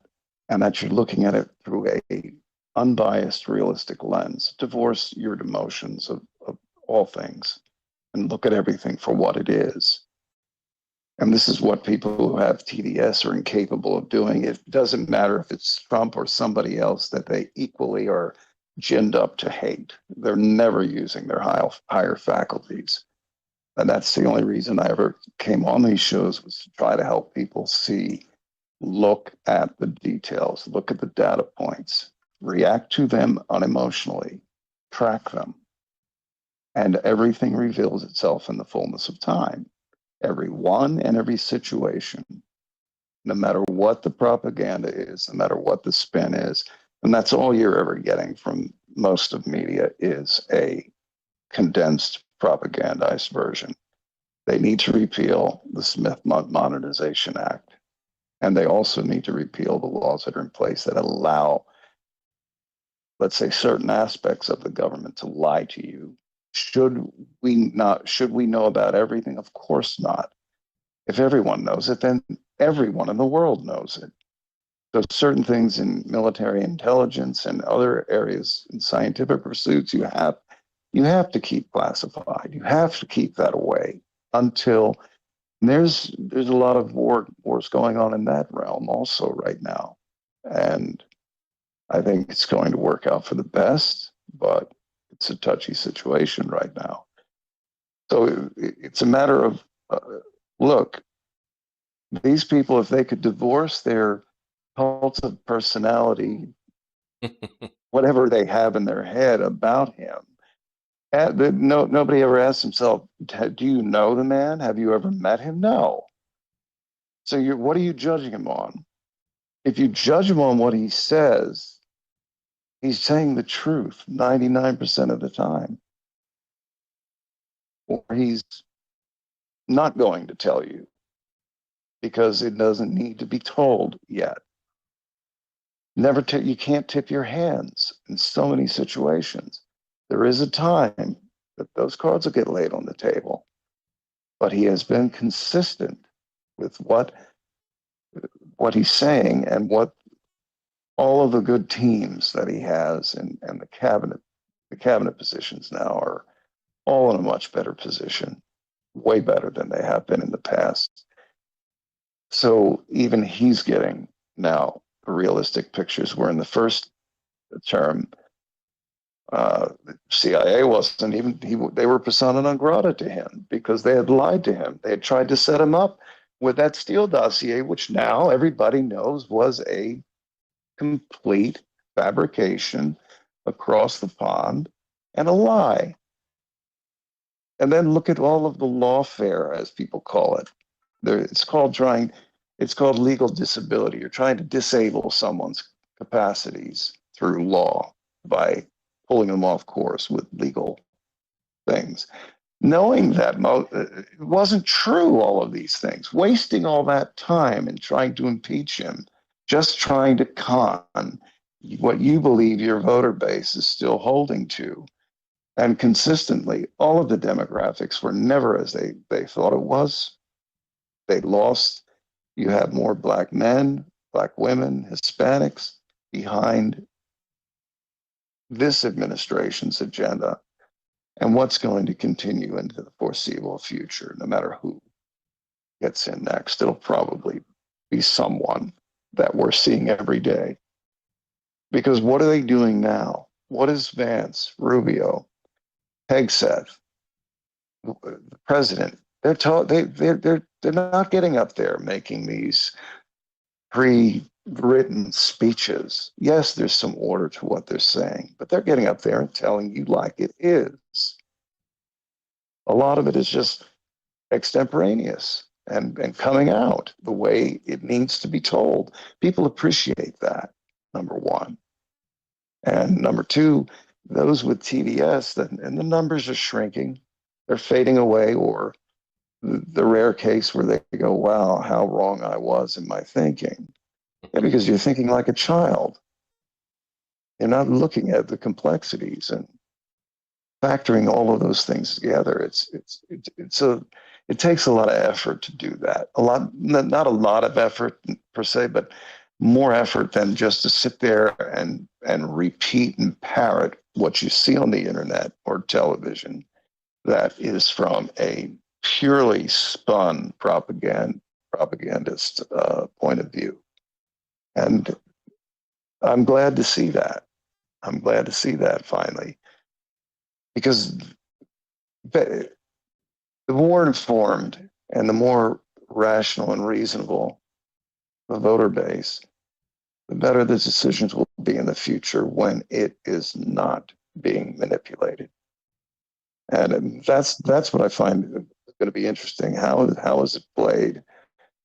and that you're looking at it through a unbiased, realistic lens. Divorce your emotions of all things and look at everything for what it is. And this is what people who have TDS are incapable of doing. It doesn't matter if it's Trump or somebody else, that they equally are ginned up to hate. They're never using their higher faculties. And that's the only reason I ever came on these shows, was to try to help people see, look at the details, look at the data points, react to them unemotionally, track them, and everything reveals itself in the fullness of time. Every one and every situation, no matter what the propaganda is, no matter what the spin is, and that's all you're ever getting from most of media, is a condensed propagandized version. They need to repeal the Smith Modernization Act, and they also need to repeal the laws that are in place that allow, let's say, certain aspects of the government to lie to you. Should we know about everything? Of course not. If everyone knows it, then everyone in the world knows it. So certain things in military intelligence and other areas in scientific pursuits, you have to keep classified. You have to keep that away until there's a lot of wars going on in that realm also right now. And I think it's going to work out for the best, but it's a touchy situation right now. So it's a matter of, look, these people, if they could divorce their cults of personality, whatever they have in their head about him, nobody ever asks himself, do you know the man? Have you ever met him? No. So what are you judging him on? If you judge him on what he says, he's saying the truth 99% of the time. Or he's not going to tell you because it doesn't need to be told yet. You can't tip your hands in so many situations. There is a time that those cards will get laid on the table, but he has been consistent with what he's saying, and what all of the good teams that he has, and the cabinet positions now are all in a much better position, way better than they have been in the past. So even he's getting now realistic pictures, where in the first term, the CIA wasn't even, they were persona non grata to him because they had lied to him. They had tried to set him up with that Steele dossier, which now everybody knows was a complete fabrication across the pond and a lie. And then look at all of the lawfare, as people call it. It's called legal disability. You're trying to disable someone's capacities through law by pulling them off course with legal things. Knowing that it wasn't true, all of these things, wasting all that time and trying to impeach him, just trying to con what you believe your voter base is still holding to. And consistently, all of the demographics were never as they thought it was. They lost. You have more Black men, Black women, Hispanics behind this administration's agenda, and what's going to continue into the foreseeable future. No matter who gets in next, it'll probably be someone that we're seeing every day. Because what are they doing now? What is Vance, Rubio, Hegseth, the president? They're not getting up there making these pre-written speeches. Yes, there's some order to what they're saying, but they're getting up there and telling you like it is. A lot of it is just extemporaneous and coming out the way it needs to be told. People appreciate that, number one. And number two, those with TDS, and the numbers are shrinking, they're fading away, or the rare case where they go, wow, how wrong I was in my thinking. Yeah, because you're thinking like a child. You're not looking at the complexities and factoring all of those things together. It takes a lot of effort to do that. Not a lot of effort per se, but more effort than just to sit there and repeat and parrot what you see on the internet or television that is from a purely spun propagandist point of view. And I'm glad to see that. I'm glad to see that finally, because the more informed and the more rational and reasonable the voter base, the better the decisions will be in the future when it is not being manipulated. And that's what I find going to be interesting. How is it played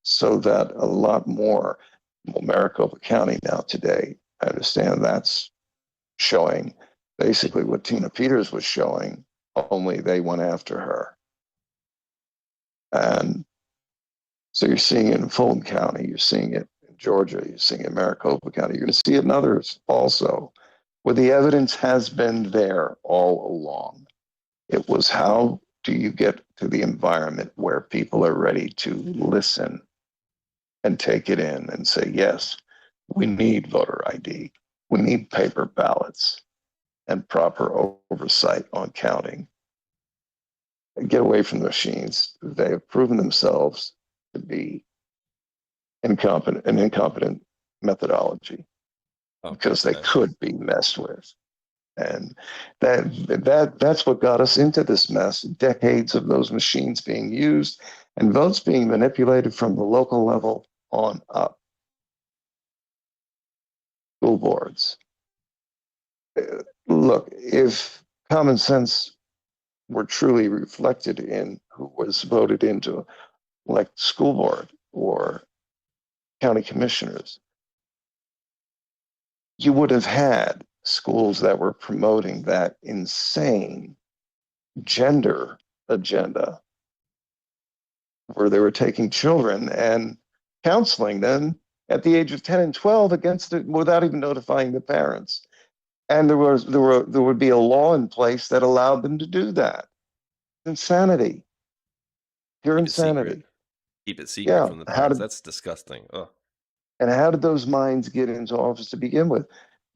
so that a lot more, well, Maricopa County now today, I understand that's showing basically what Tina Peters was showing, only they went after her. And so you're seeing it in Fulton County, you're seeing it in Georgia, you're seeing it in Maricopa County, you're going to see it in others also, where the evidence has been there all along. It was how do you get to the environment where people are ready to listen and take it in and say, yes, we need voter ID. We need paper ballots and proper oversight on counting. And get away from the machines. They have proven themselves to be incompetent methodology because they could be messed with. And that's what got us into this mess, decades of those machines being used and votes being manipulated from the local level on up. School boards. Look, if common sense were truly reflected in who was voted into like school board or county commissioners, you would have had schools that were promoting that insane gender agenda where they were taking children and counseling them at the age of 10 and 12 against it without even notifying the parents. And there would be a law in place that allowed them to do that. Insanity. Pure insanity. Keep it secret from the parents. That's disgusting. Ugh. And how did those minds get into office to begin with?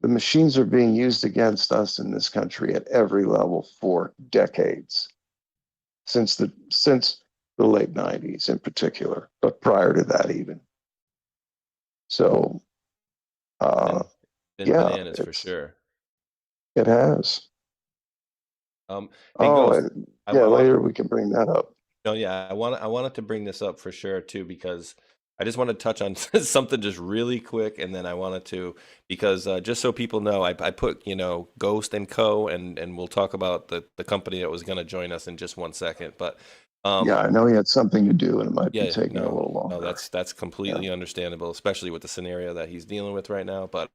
The machines are being used against us in this country at every level for decades, since the late 90s in particular, but prior to that even. So, bananas for sure. It has. Later we can bring that up. No, yeah, I wanted to bring this up for sure too, because I just want to touch on something just really quick, and then I wanted to, because just so people know, I put, Ghost and Co. and we'll talk about the company that was going to join us in just 1 second. But I know he had something to do, and it might be taking a little longer. No, that's completely understandable, especially with the scenario that he's dealing with right now. But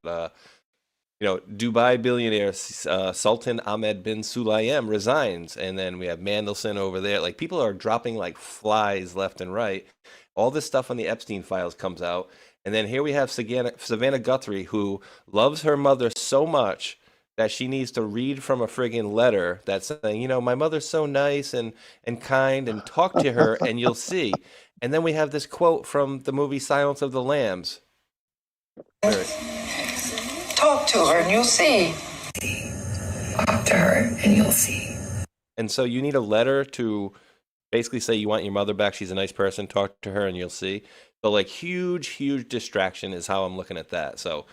Dubai billionaire Sultan Ahmed bin Sulayem resigns, and then we have Mandelson over there. Like, people are dropping like flies left and right. All this stuff on the Epstein files comes out, and then here we have Savannah Guthrie, who loves her mother so much that she needs to read from a friggin' letter that's saying, my mother's so nice and kind, and talk to her and you'll see. And then we have this quote from the movie Silence of the Lambs. Talk to her and you'll see. Talk to her and you'll see. And so you need a letter to basically say you want your mother back. She's a nice person. Talk to her and you'll see. So like huge distraction is how I'm looking at that. So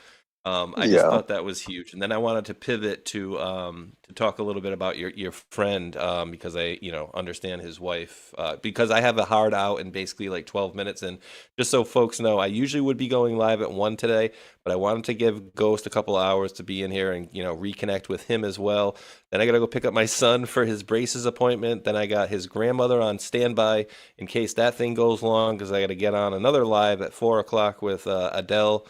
I just thought that was huge. And then I wanted to pivot to talk a little bit about your friend, because I, understand his wife, because I have a hard out in basically like 12 minutes. And just so folks know, I usually would be going live at 1 today, but I wanted to give Ghost a couple of hours to be in here and, reconnect with him as well. Then I got to go pick up my son for his braces appointment. Then I got his grandmother on standby in case that thing goes long, because I got to get on another live at 4 o'clock with Adele.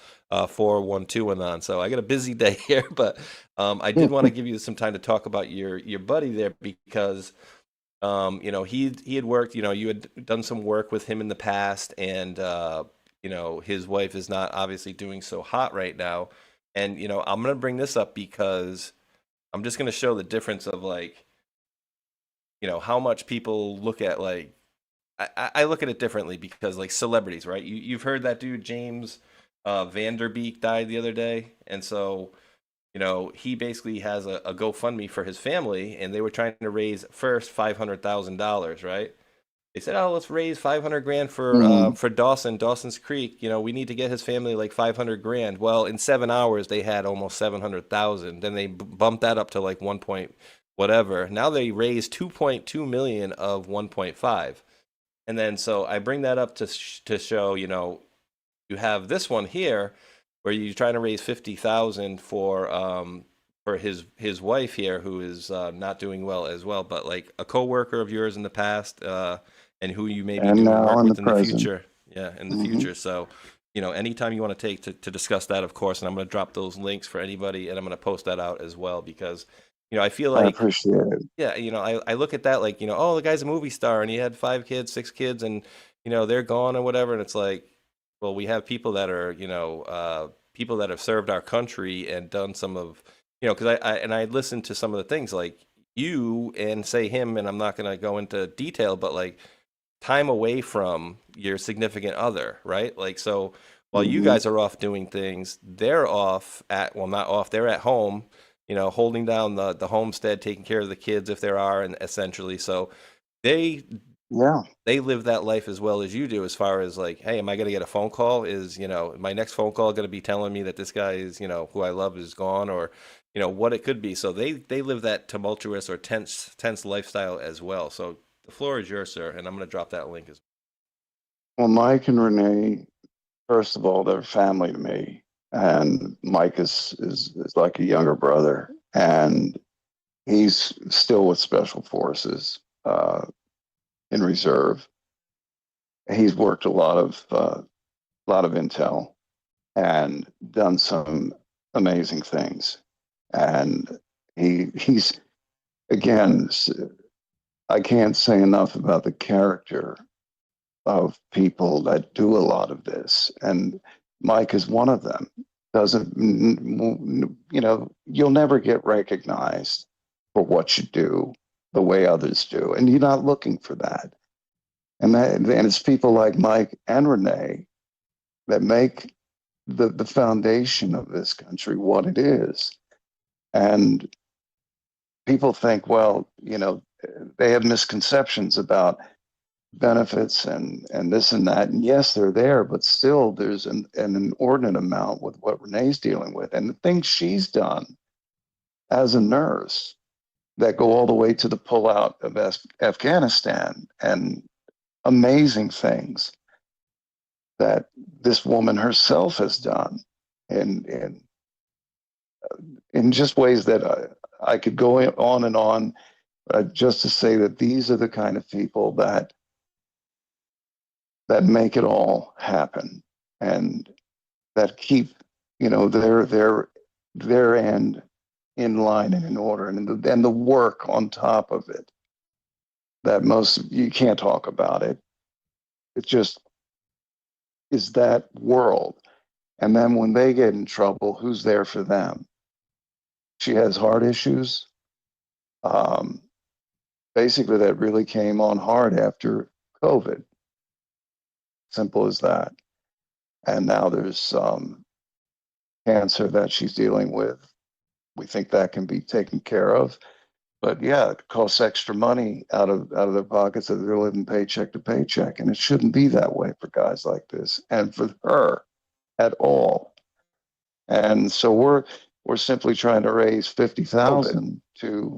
412 and on. So I got a busy day here, but I did want to give you some time to talk about your buddy there, because he had worked, you had done some work with him in the past, and his wife is not obviously doing so hot right now. And I'm going to bring this up because I'm just going to show the difference of how much people look at I look at it differently, because like celebrities, right? You've heard that dude James Vanderbeek died the other day, and so he basically has a GoFundMe for his family, and they were trying to raise first $500,000, right? They said, "Oh, let's raise 500 grand Mhm. for Dawson's Creek. You know, we need to get his family like 500 grand." Well, in 7 hours, they had almost 700,000. Then they bumped that up to like 1 point whatever. Now they raised 2.2 million of 1.5. And then so I bring that up to show, you know, you have this one here where you're trying to raise 50,000 for his wife here who is not doing well as well, but like a coworker of yours in the past and who you may be And doing now work in the with in the present. future. Yeah, in the Hmm. future. So, you know, anytime you want to take to discuss that, of course, and I'm going to drop those links for anybody and I'm going to post that out as well because, you know, I feel I like appreciate it. yeah, you know, I look at that like, you know, oh, the guy's a movie star and he had 5 kids, 6 kids, and you know, they're gone or whatever. And it's like, well, we have people that are, you know, people that have served our country and done some of, you know, because I listened to some of the things like you and say him, and I'm not going to go into detail, but like time away from your significant other, right? Like, so while you Hmm. guys are off doing things, they're off at, well, not off, they're at home, you know, holding down the homestead, taking care of the kids if there are, and essentially, so they Yeah. they live that life as well as you do, as far as like, hey, am I going to get a phone call? Is, you know, my next phone call going to be telling me that this guy is, you know, who I love is gone, or, you know, what it could be. So they live that tumultuous or tense lifestyle as well. So the floor is yours, sir, and I'm going to drop that link as Well, Mike and Renee, first of all, they're family to me. And Mike is like a younger brother. And he's still with Special Forces in reserve. He's worked a lot of intel and done some amazing things. And he's again, I can't say enough about the character of people that do a lot of this, and Mike is one of them. Doesn't you know? You'll never get recognized for what you do the way others do, and you're not looking for that. And it's people like Mike and Renee that make the foundation of this country what it is. And people think, well, you know, they have misconceptions about benefits and this and that. And yes, they're there, but still there's an inordinate amount with what Renee's dealing with and the things she's done as a nurse that go all the way to the pullout of Afghanistan and amazing things that this woman herself has done in in, in just ways that I could go on and on, just to say that these are the kind of people that make it all happen and that keep, you know, their end in line and in order, and the work on top of it that most you can't talk about it. It just is that world. And then when they get in trouble, who's there for them? She has heart issues. Um, Basically, that really came on hard after COVID. Simple as that. And now there's cancer that she's dealing with. We think that can be taken care of. But yeah, it costs extra money out of their pockets that they're living paycheck to paycheck, and it shouldn't be that way for guys like this, and for her at all. And so we're simply trying to raise 50,000 to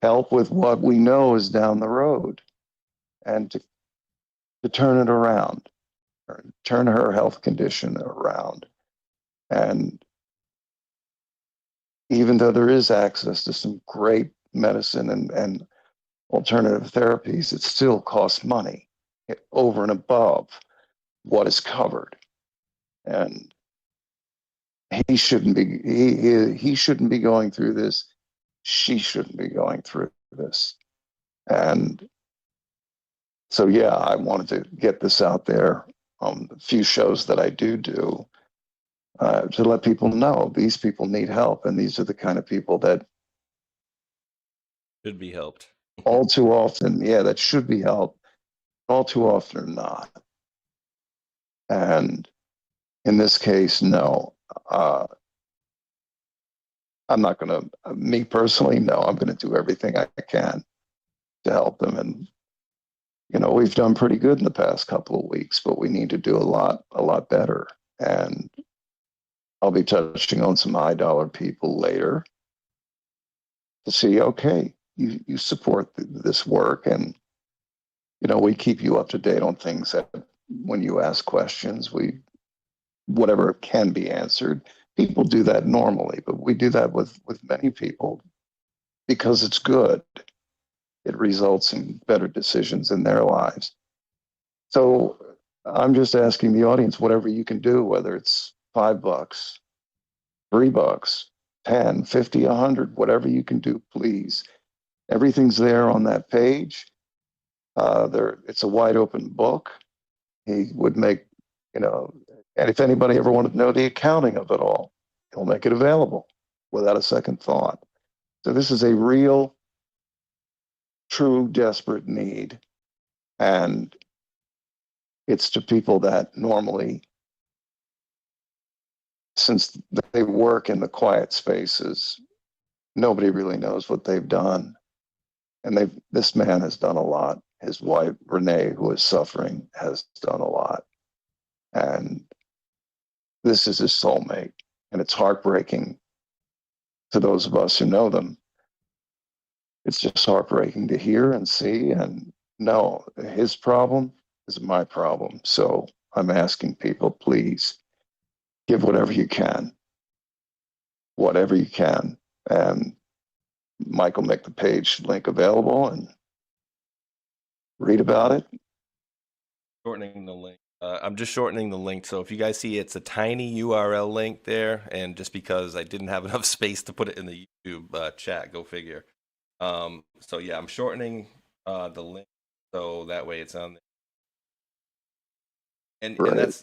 help with what we know is down the road, and to turn it around, or turn her health condition around. And even though there is access to some great medicine and alternative therapies, it still costs money over and above what is covered. And he shouldn't be going through this. She shouldn't be going through this. And so yeah, I wanted to get this out there on the few shows that I do to let people know these people need help, and these are the kind of people that should be helped. all too often, yeah, that should be helped, all too often are not. And in this case, no. I'm not going to, me personally, no, I'm going to do everything I can to help them. And we've done pretty good in the past couple of weeks, but we need to do a lot better. And I'll be touching on some high dollar people later to see, okay, you support this work, and we keep you up to date on things that when you ask questions, whatever can be answered. People do that normally, but we do that with many people because it's good. It results in better decisions in their lives. So I'm just asking the audience, whatever you can do, whether it's $5, $3, 10, 50, 100, whatever you can do, please. Everything's there on that page. It's a wide open book. He would make, and if anybody ever wanted to know the accounting of it all, he'll make it available without a second thought. So this is a real, true, desperate need. And it's to people that normally, since they work in the quiet spaces, nobody really knows what they've done. And this man has done a lot. His wife, Renee, who is suffering, has done a lot. And this is his soulmate. And it's heartbreaking to those of us who know them. It's just heartbreaking to hear and see. And no, his problem is my problem. So I'm asking people, please give whatever you can. Whatever you can. And Mike will make the page link available and read about it. Shortening the link. I'm just shortening the link. So if you guys see, it's a tiny URL link there. And just because I didn't have enough space to put it in the YouTube chat, go figure. So yeah, I'm shortening the link so that way it's on there. And that's,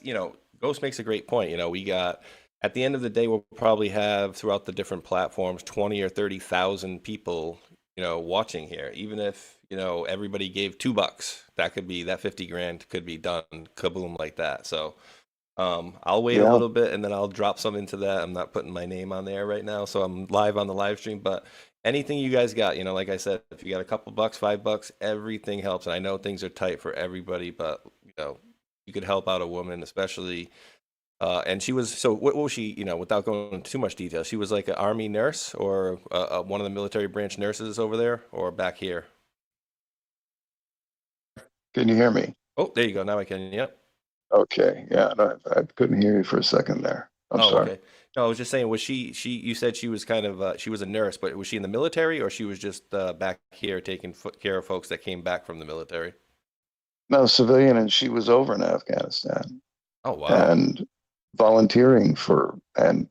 Ghost makes a great point. We got, at the end of the day, we'll probably have throughout the different platforms 20 or 30,000 people, watching here. Even if, everybody gave $2, that 50 grand could be done kaboom like that. So I'll wait a little bit and then I'll drop some into that. I'm not putting my name on there right now, so I'm live on the live stream, but anything you guys got, like I said, if you got a couple bucks, $5, everything helps. And I know things are tight for everybody, but you could help out a woman, especially. And she was, so what was she, without going into too much detail, she was like an Army nurse or one of the military branch nurses over there or back here? Can you hear me? Oh, there you go. Now I can. Yep. Okay. Yeah. No, I couldn't hear you for a second there. I'm sorry. Okay. No, I was just saying, was you said she was kind of, she was a nurse, but was she in the military or she was just back here taking care of folks that came back from the military? No, civilian, and she was over in Afghanistan. Oh, wow. And volunteering and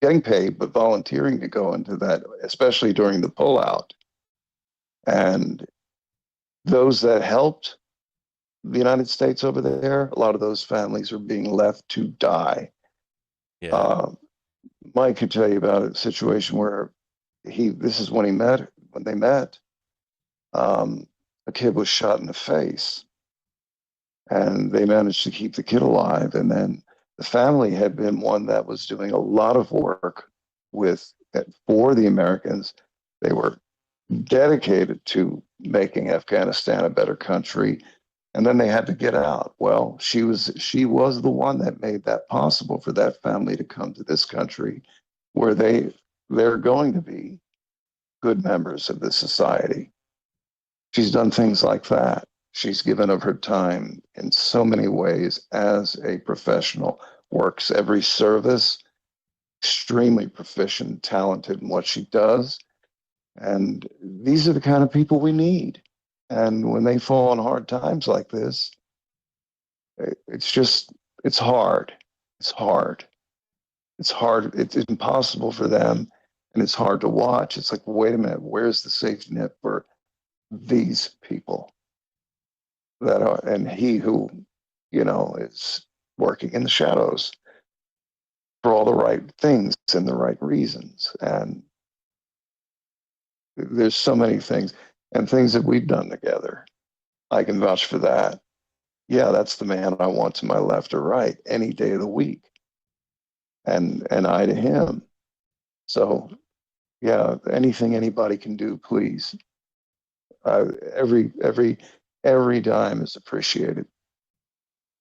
getting paid, but volunteering to go into that, especially during the pullout. And those that helped the United States over there, a lot of those families are being left to die. Yeah. Mike could tell you about a situation where this is when they met. A kid was shot in the face and they managed to keep the kid alive. And then the family had been one that was doing a lot of work for the Americans. They were dedicated to making Afghanistan a better country. And then they had to get out. Well, she was the one that made that possible for that family to come to this country where they're going to be good members of the society. She's done things like that. She's given of her time in so many ways as a professional, works every service, extremely proficient, talented in what she does. And these are the kind of people we need. And when they fall on hard times like this, it's hard. It's hard. It's hard. It's impossible for them. And it's hard to watch. It's like, wait a minute, where's the safety net for these people and he who, is working in the shadows for all the right things and the right reasons. And there's so many things and things that we've done together. I can vouch for that. Yeah, that's the man I want to my left or right any day of the week. And I to him. So yeah, anything anybody can do, please. Every dime is appreciated.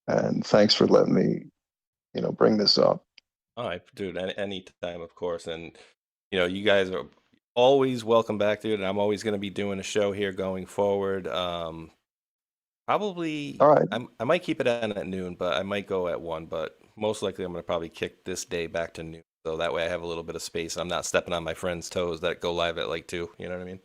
And thanks for letting me, bring this up. All right, dude, any time, of course. And, you guys are always welcome back, dude. And I'm always going to be doing a show here going forward. Probably, All right. I might keep it on at noon, but I might go at 1. But most likely, I'm going to probably kick this day back to noon. So that way I have a little bit of space. I'm not stepping on my friends' toes that go live at like 2. You know what I mean?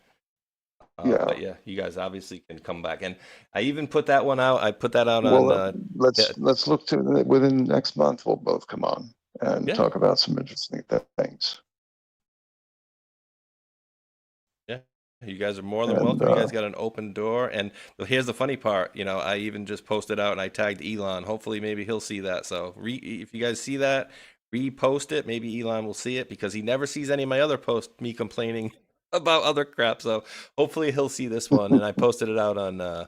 Yeah. But yeah, you guys obviously can come back. And I even put that one out. I put that out Well, on. let's look to within next month. We'll both come on and Yeah. talk about some interesting things. Yeah, you guys are more than And, welcome. You guys got an open door. And here's the funny part. I even just posted out and I tagged Elon. Hopefully, maybe he'll see that. So if you guys see that, repost it. Maybe Elon will see it because he never sees any of my other posts, me complaining about other crap. So hopefully he'll see this one. And I posted it out on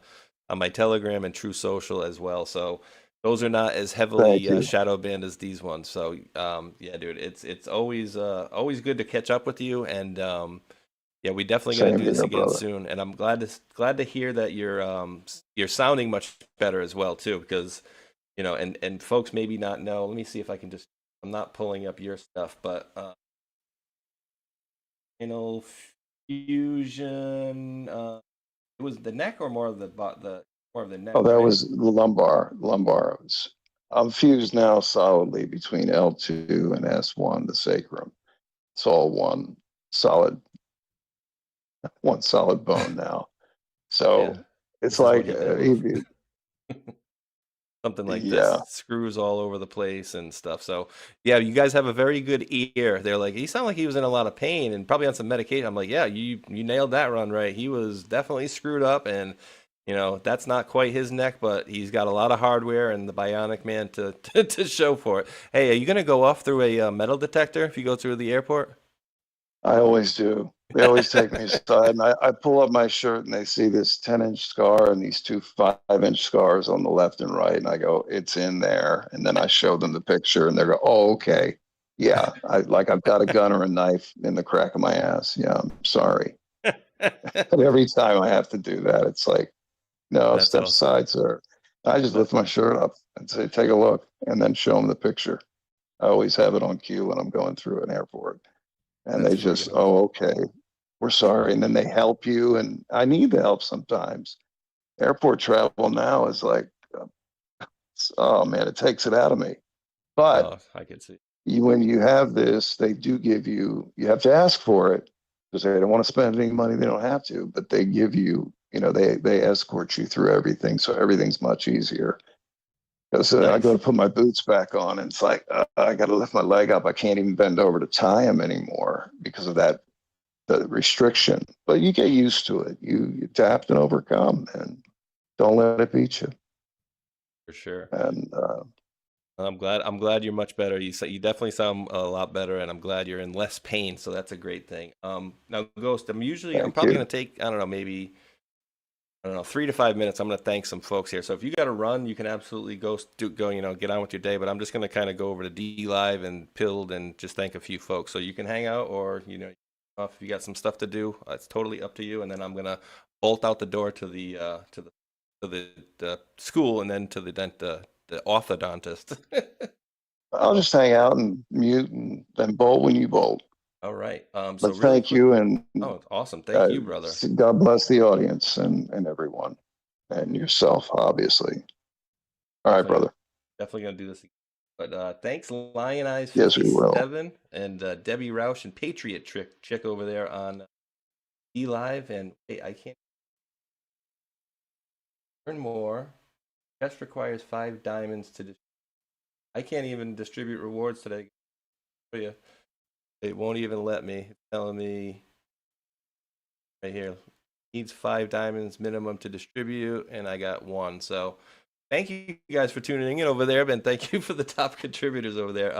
my Telegram and True Social as well. So those are not as heavily shadow banned as these ones. So yeah, dude, it's always good to catch up with you. And yeah, we definitely got to do this again soon. And I'm glad to hear that you're sounding much better as well too, because and folks maybe not know. Let me see if I can just. I'm not pulling up your stuff, but fusion. It was the neck or more of the more of the neck. Oh, that was lumbar. I'm fused now solidly between L2 and S1, the sacrum. It's all one solid bone now. So yeah, it's like something like this, screws all over the place and stuff. So yeah, you guys have a very good ear. They're like, he sounded like he was in a lot of pain and probably on some medication. I'm like, yeah, you nailed that run right. He was definitely screwed up, and that's not quite his neck, but he's got a lot of hardware and the bionic man to show for it. Hey, are you gonna go off through a metal detector if you go through the airport? I always do. They always take me aside, and I pull up my shirt, and they see this 10-inch scar and these 2 5-inch scars on the left and right, and I go, "It's in there." And then I show them the picture, and they go, "Oh, okay, yeah." I've got a gun or a knife in the crack of my ass. Yeah, I'm sorry. But every time I have to do that, it's like, no, that's step aside, sir. I just lift my shirt up and say, "Take a look," and then show them the picture. I always have it on cue when I'm going through an airport. And they just, "Oh, okay, we're sorry." And then they help you. And I need the help sometimes. Airport travel now is like, oh man, it takes it out of me. But I can see. When you have this, they do give you have to ask for it because they don't want to spend any money they don't have to, but they give you, they escort you through everything. So everything's much easier. Because I go to put my boots back on, and it's like, I got to lift my leg up. I can't even bend over to tie them anymore because of the restriction. But you get used to it. You adapt and overcome, and don't let it beat you. For sure. And I'm glad you're much better. You definitely sound a lot better, and I'm glad you're in less pain. So that's a great thing. Now, Ghost, I'm probably going to take, I don't know, maybe 3 to 5 minutes. I'm going to thank some folks here. So if you got to run, you can absolutely go, get on with your day. But I'm just going to kind of go over to D Live and Pilled and just thank a few folks. So you can hang out, or if you got some stuff to do, it's totally up to you. And then I'm going to bolt out the door to the school, and then to the orthodontist. I'll just hang out and mute, and then bolt when you bolt. All right. So really thank you, and awesome. Thank you, brother. God bless the audience and everyone, and yourself, obviously. All right, brother. Definitely gonna do this again. But thanks, Lion Eyes 57 and Debbie Roush and Patriot Chick over there on E Live. And hey, I can't learn more. Test requires 5 diamonds to. I can't even distribute rewards today. For you. It won't even let me. It's telling me right here, needs 5 diamonds minimum to distribute, and I got 1. So thank you guys for tuning in over there, and thank you for the top contributors over there.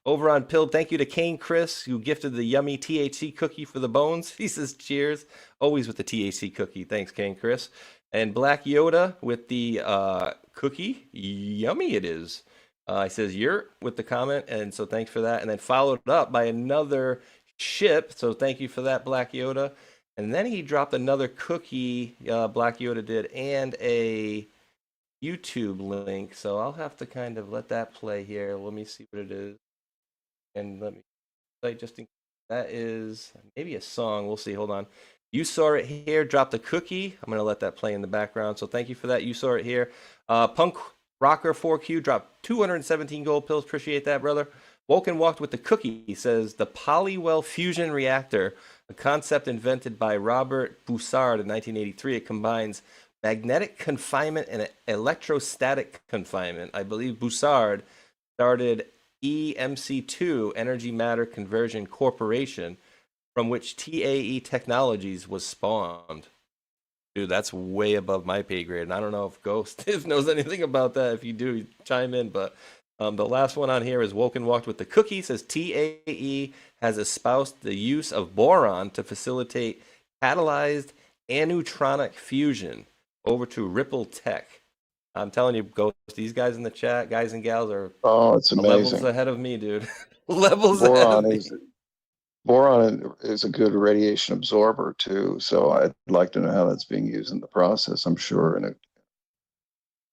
Over on Pilled, thank you to Kane Chris, who gifted the yummy THC cookie for the bones. He says cheers, always with the THC cookie. Thanks, Kane Chris. And Black Yoda with the cookie. Yummy it is. He says yurt with the comment, and so thanks for that. And then followed up by another ship, so thank you for that, Black Yoda. And then he dropped another cookie, Black Yoda did, and a YouTube link. So I'll have to kind of let that play here. Let me see what it is. And let me play just in that is maybe a song. We'll see. Hold on. You Saw It Here dropped a cookie. I'm going to let that play in the background. So thank you for that. You Saw It Here. Punk Rocker 4Q dropped 217 gold pills. Appreciate that, brother. Woken Walked with the cookie. He says the Polywell fusion reactor, a concept invented by Robert Bussard in 1983. It combines magnetic confinement and electrostatic confinement. I believe Bussard started EMC2, Energy Matter Conversion Corporation, from which TAE Technologies was spawned. Dude, that's way above my pay grade. And I don't know if Ghost knows anything about that. If you do, chime in. But the last one on here is Woken Walked with the cookie. Says TAE has espoused the use of boron to facilitate catalyzed aneutron fusion. Over to Ripple Tech. I'm telling you, Ghost, these guys in the chat, guys and gals, are it's amazing. Levels ahead of me, dude. Levels ahead of me. Boron is a good radiation absorber too, so I'd like to know how that's being used in the process. I'm sure in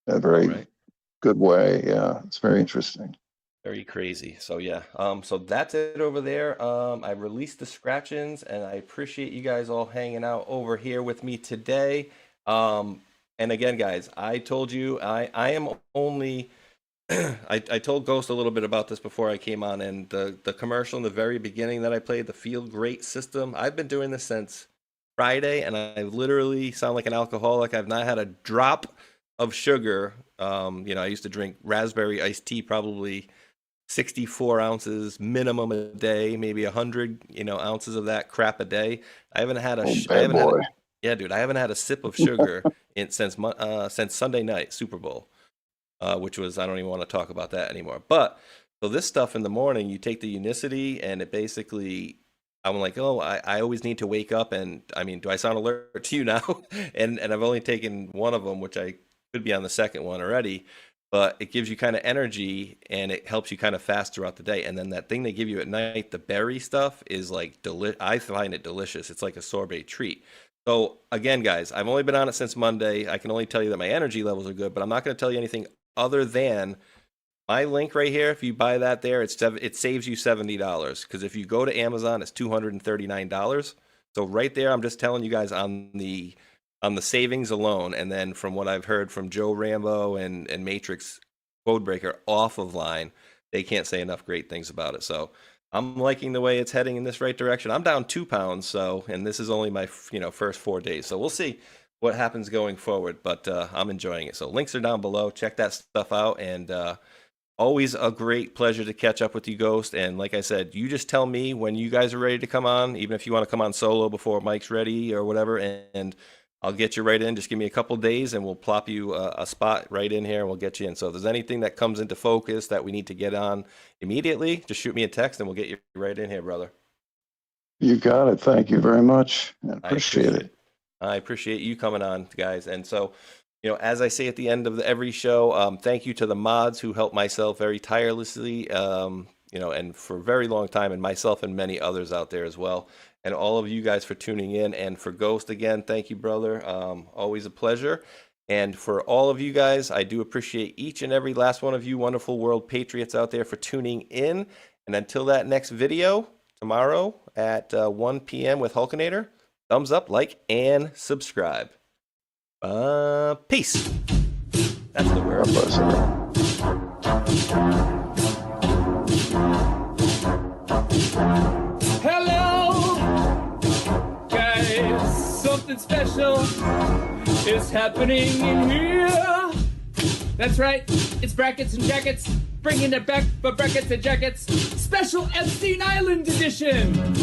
a very good way. Yeah, it's very interesting. Very crazy. So yeah, so that's it over there. I released the scratch-ins, and I appreciate you guys all hanging out over here with me today. And again, guys, I told you I am only. I told Ghost a little bit about this before I came on, and the commercial in the very beginning that I played, the Feel Great system. I've been doing this since Friday, and I literally sound like an alcoholic. I've not had a drop of sugar. I used to drink raspberry iced tea, probably 64 ounces minimum a day, maybe 100 ounces of that crap a day. I haven't had yeah, dude, I haven't had a sip of sugar since Sunday night, Super Bowl. Which was, I don't even want to talk about that anymore. But, so this stuff in the morning, you take the Unicity, and it basically, I'm like, I always need to wake up, and, I mean, do I sound alert to you now? and I've only taken one of them, which I could be on the second one already, but it gives you kind of energy, and it helps you kind of fast throughout the day. And then that thing they give you at night, the berry stuff, is like, I find it delicious. It's like a sorbet treat. So, again, guys, I've only been on it since Monday. I can only tell you that my energy levels are good, but I'm not going to tell you anything other than my link right here. If you buy that there, it saves you $70. Because if you go to Amazon, it's $239. So right there, I'm just telling you guys on the savings alone. And then from what I've heard from Joe Rambo and Matrix Codebreaker off of line, they can't say enough great things about it. So I'm liking the way it's heading in this right direction. I'm down 2 pounds, and this is only my first 4 days. So we'll see what happens going forward, but I'm enjoying it. So links are down below. Check that stuff out, and always a great pleasure to catch up with you, Ghost. And like I said, you just tell me when you guys are ready to come on, even if you want to come on solo before Mike's ready or whatever, and I'll get you right in. Just give me a couple days, and we'll plop you a spot right in here, and we'll get you in. So if there's anything that comes into focus that we need to get on immediately, just shoot me a text, and we'll get you right in here, brother. You got it. Thank you very much. I appreciate it. I appreciate you coming on, guys. And so, as I say at the end of every show, thank you to the mods who helped myself very tirelessly, and for a very long time, and myself and many others out there as well. And all of you guys for tuning in. And for Ghost, again, thank you, brother. Always a pleasure. And for all of you guys, I do appreciate each and every last one of you wonderful world patriots out there for tuning in. And until that next video tomorrow at 1 p.m. with Hulkinator, thumbs up, like, and subscribe. Peace. That's the word. Hello, guys. Something special is happening in here. That's right. It's brackets and jackets. Bringing it back for brackets and jackets. Special Epstein Island edition.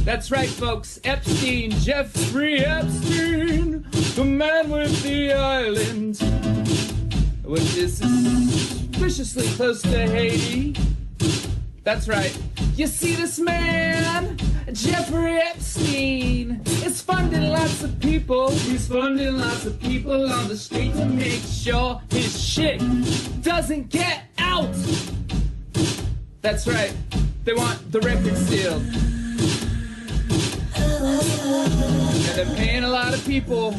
That's right, folks. Epstein, Jeffrey Epstein, the man with the island, which is suspiciously close to Haiti. That's right. You see this man, Jeffrey Epstein, is funding lots of people. He's funding lots of people on the street to make sure his shit doesn't get out. That's right. They want the record sealed. And they're paying a lot of people.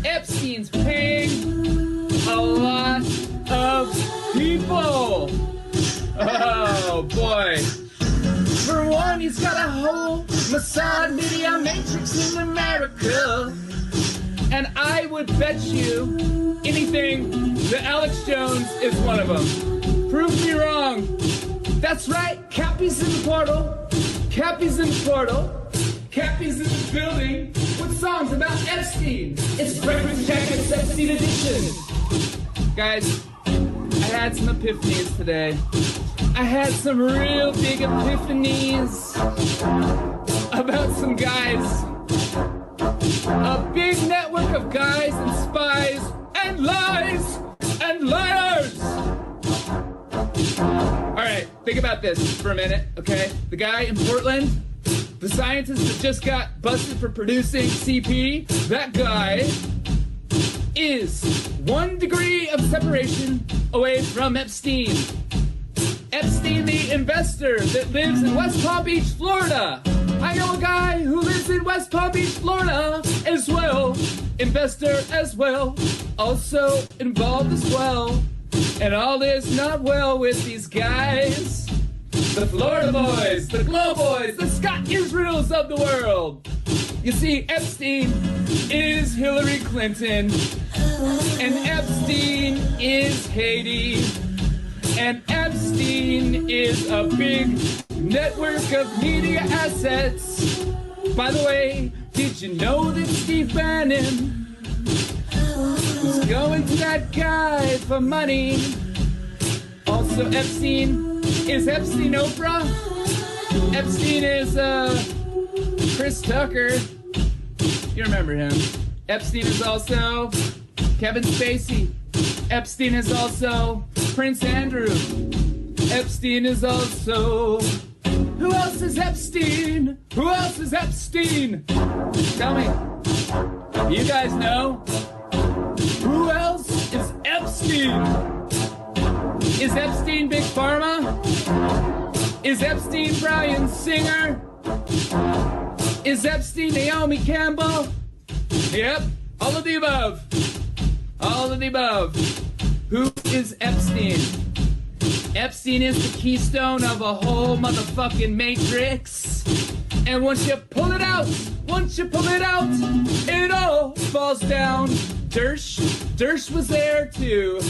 Epstein's paying a lot of people. Oh boy. For one, he's got a whole Mossad media matrix in America. And I would bet you anything that Alex Jones is one of them. Prove me wrong. That's right, Cappy's in the portal. Cappy's in the portal. Cappy's in the building with songs about Epstein. It's Breakfast Jacket's Epstein edition. Guys, I had some epiphanies today. I had some real big epiphanies about some guys. A big network of guys and spies and lies and liars. All right, think about this for a minute, okay? The guy in Portland, the scientist that just got busted for producing CP, that guy is 1 degree of separation away from Epstein. Epstein, the investor that lives in West Palm Beach, Florida. I know a guy who lives in West Palm Beach, Florida as well. Investor as well. Also involved as well. And all is not well with these guys. The Florida boys, the Glow boys, the Scott Israels of the world. You see, Epstein is Hillary Clinton. And Epstein is Haiti. And Epstein is a big network of media assets. By the way, did you know that Steve Bannon was going to that guy for money? Also, Epstein is Epstein Oprah. Epstein is Chris Tucker. You remember him. Epstein is also Kevin Spacey. Epstein is also Prince Andrew. Epstein is also... Who else is Epstein? Who else is Epstein? Tell me. You guys know? Who else is Epstein? Is Epstein Big Pharma? Is Epstein Bryan Singer? Is Epstein Naomi Campbell? Yep, all of the above. All of the above. Who is Epstein? Epstein is the keystone of a whole motherfucking matrix. And once you pull it out, it all falls down. Dersh was there too.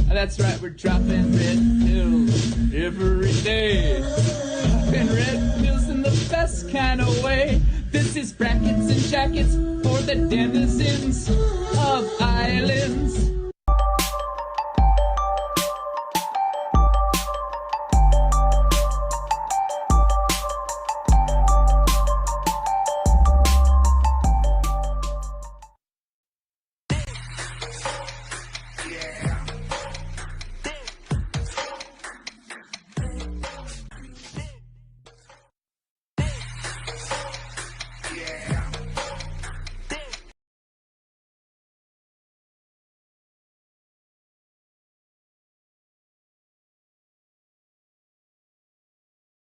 That's right, we're dropping red pills every day. Dropping red pills in the best kind of way. This is Brackets and Jackets for the denizens of Island.